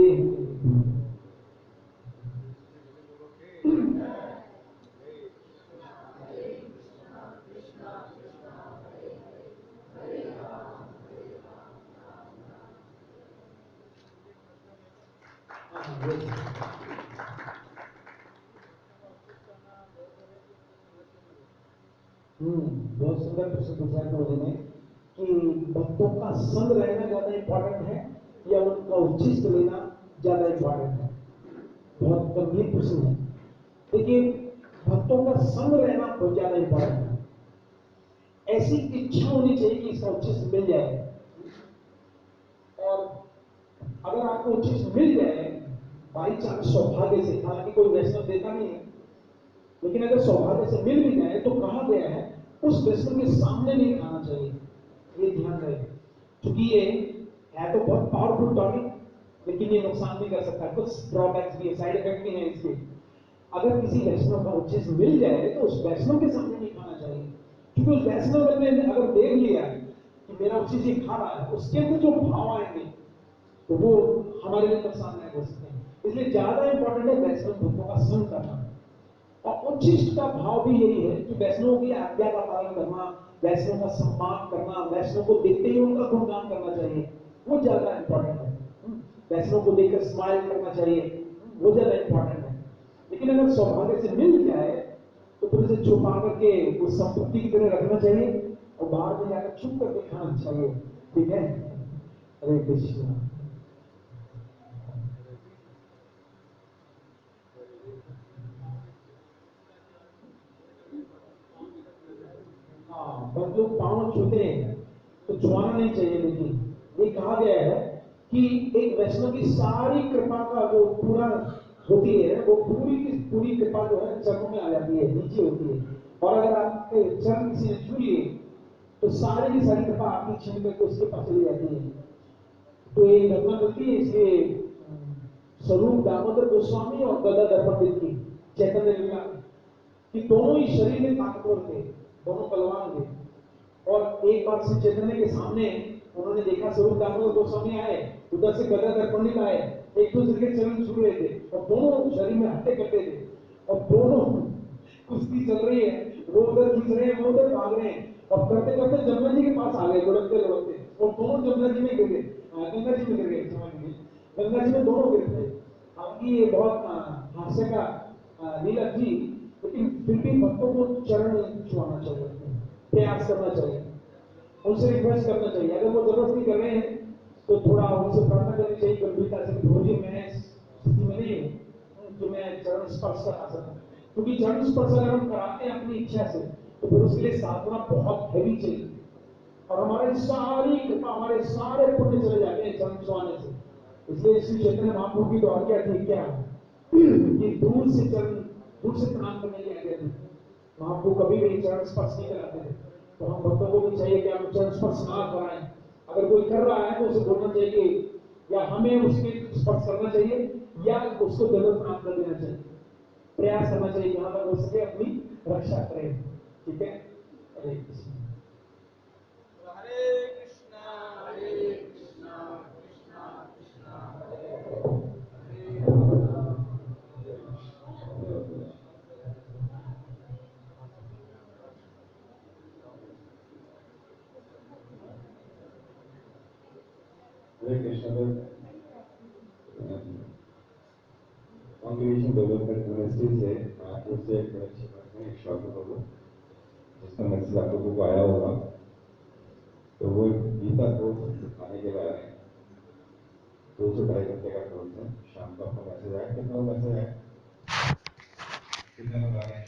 बहुत सुंदर प्रश्न पूछा है उन्होंने कि भक्तों का संग रहना ज्यादा इंपॉर्टेंट है या उनका उच्चिष्ट लेना ज्यादा इंपॉर्टेंट है। बहुत गंभीर प्रश्न है। देखिए, भक्तों का संग रहना बहुत ज्यादा इंपॉर्टेंट है। ऐसी इच्छा होनी चाहिए कि इसका उच्चिष्ट मिल जाए, और अगर आपको उच्चिष्ट मिल जाए बाई चांस सौभाग्य से, हालांकि कोई वैष्णव देता नहीं है, लेकिन अगर सौभाग्य से मिल भी जाए तो कहा गया है उस वैष्णव के सामने नहीं खाना चाहिए। ये ध्यान रहे, क्योंकि ये है तो बहुत पावरफुल टॉनिक, लेकिन ये नुकसान भी कर सकता है, कुछ ड्रॉबैक्स भी है, साइड इफेक्ट भी है इसके। अगर किसी वैष्णव का उच्चिष्ट मिल जाए तो उस वैष्णव के सामने नहीं खाना चाहिए, क्योंकि उस वैष्णव ने अगर देख लिया कि मेरा उच्चिष्ट ये खा रहा है, उसके अंदर जो भाव आएंगे तो वो हमारे लिए नुकसानदायक हो सकते हैं। इसलिए ज्यादा इंपॉर्टेंट है वैष्णव भक्तों का संग करना। और उच्चिष्ट का भाव भी यही है कि वैष्णव की आज्ञा का पालन करना, वैष्णव का सम्मान करना, वैष्णव को देखते ही उनका गुणगान करना चाहिए, वो ज्यादा इंपॉर्टेंट है। वैष्णव को देखकर स्माइल करना चाहिए, वो ज्यादा इंपॉर्टेंट है। लेकिन अगर सौभाग्य से मिल जाए तो फिर उसे छुपा करके उस संपत्ति की तरह रखना चाहिए और बाहर में जाकर छुप करके खाना चाहिए। ठीक है। हरे कृष्ण। हाँ, बस लोग पांव छूते हैं तो छुआना नहीं चाहिए, लेकिन ये कहा गया है कि एक वैष्णव की सारी कृपा का जो पूरा होती है, वो पूरी की पूरी कृपा जो है चरणों में आ जाती है, नीचे होती है। और अगर आपके चरण किसी ने छू लिए तो सारी की सारी कृपा आपकी छीन करके उसके पास चली जाती है। तो ये घटना मिलती है, इसलिए स्वरूप दामोदर गोस्वामी और गदाधर पंडित की चैतन्य लीला कि दोनों ही शरीर में ताकतवर थे, दोनों बलवान थे। और एक बार श्री चैतन्य के सामने उन्होंने देखा स्वरूप दामोदर गोस्वामी आए, उधर से गदाधर पंडित आए, एक दूसरे के चरण छू रहे थे और दोनों शरीर में हत्या करते थे, और दोनों कुश्ती चल रही है, वो उधर खींच रहे हैं, वो उधर भाग रहे हैं, और करते करते जमुना जी के पास आ गए, लुढ़कते लुढ़कते, और दोनों जमुना जी में गिर गए, गंगा जी में गिर गए, समझ लीजिए गंगा जी में दोनों गिर गए। हालांकि ये बहुत हास्य का लीला थी, लेकिन फिर भी भक्तों को चरण छुआना चाहिए, प्रयास करना चाहिए, उनसे रिक्वेस्ट करना चाहिए। अगर वो जबरदस्ती कर रहे हैं तो थोड़ा उनसे प्रार्थना करनी चाहिए गंभीरता से, प्रभु जी मैं स्थिति में नहीं हूँ कि मैं चरण स्पर्श करा सकूं, क्योंकि चरण स्पर्श अगर हम कराते हैं अपनी इच्छा से तो फिर उसके लिए साधना बहुत हैवी चाहिए, और हमारे सारी कृपा, हमारे सारे पुण्य चले जाते हैं चरण छुआने से। इसलिए श्री चैतन्य महाप्रभु की तो आज्ञा थी क्या कि दूर से चरण, दूर से प्रणाम करने की आज्ञा थी। महाप्रभु कभी भी चरण स्पर्श नहीं कराते थे। तो हम भक्तों को भी चाहिए कि हम चरण स्पर्श ना कराएं। अगर कोई कर रहा है तो उसे बोलना चाहिए, या हमें उसके स्पर्श करना चाहिए या उसको दंडवत प्रणाम कर देना चाहिए, प्रयास करना चाहिए जहां तक हो सके अपनी रक्षा करें। ठीक है। हरे कृष्ण। हरे कृष्णा हरे कृष्णा कृष्णा कृष्णा हरे हरे राम हरे राम। हरे कृष्ण कॉन्ग्रेगेशन डेवलपमेंट मिनिस्ट्री से मैं आपको से एक बड़े क्षेत्र में एक शॉर्ट बोलूँ जिसका मैसेज आप लोगों को आया होगा। तो वो गीता कोर्स सिखाने के बारे में 2 से 2.5 घंटे का कोर्स है। शाम को आपको मैसेज आया, कितना मैसेज आया, कितने लोग आ गए?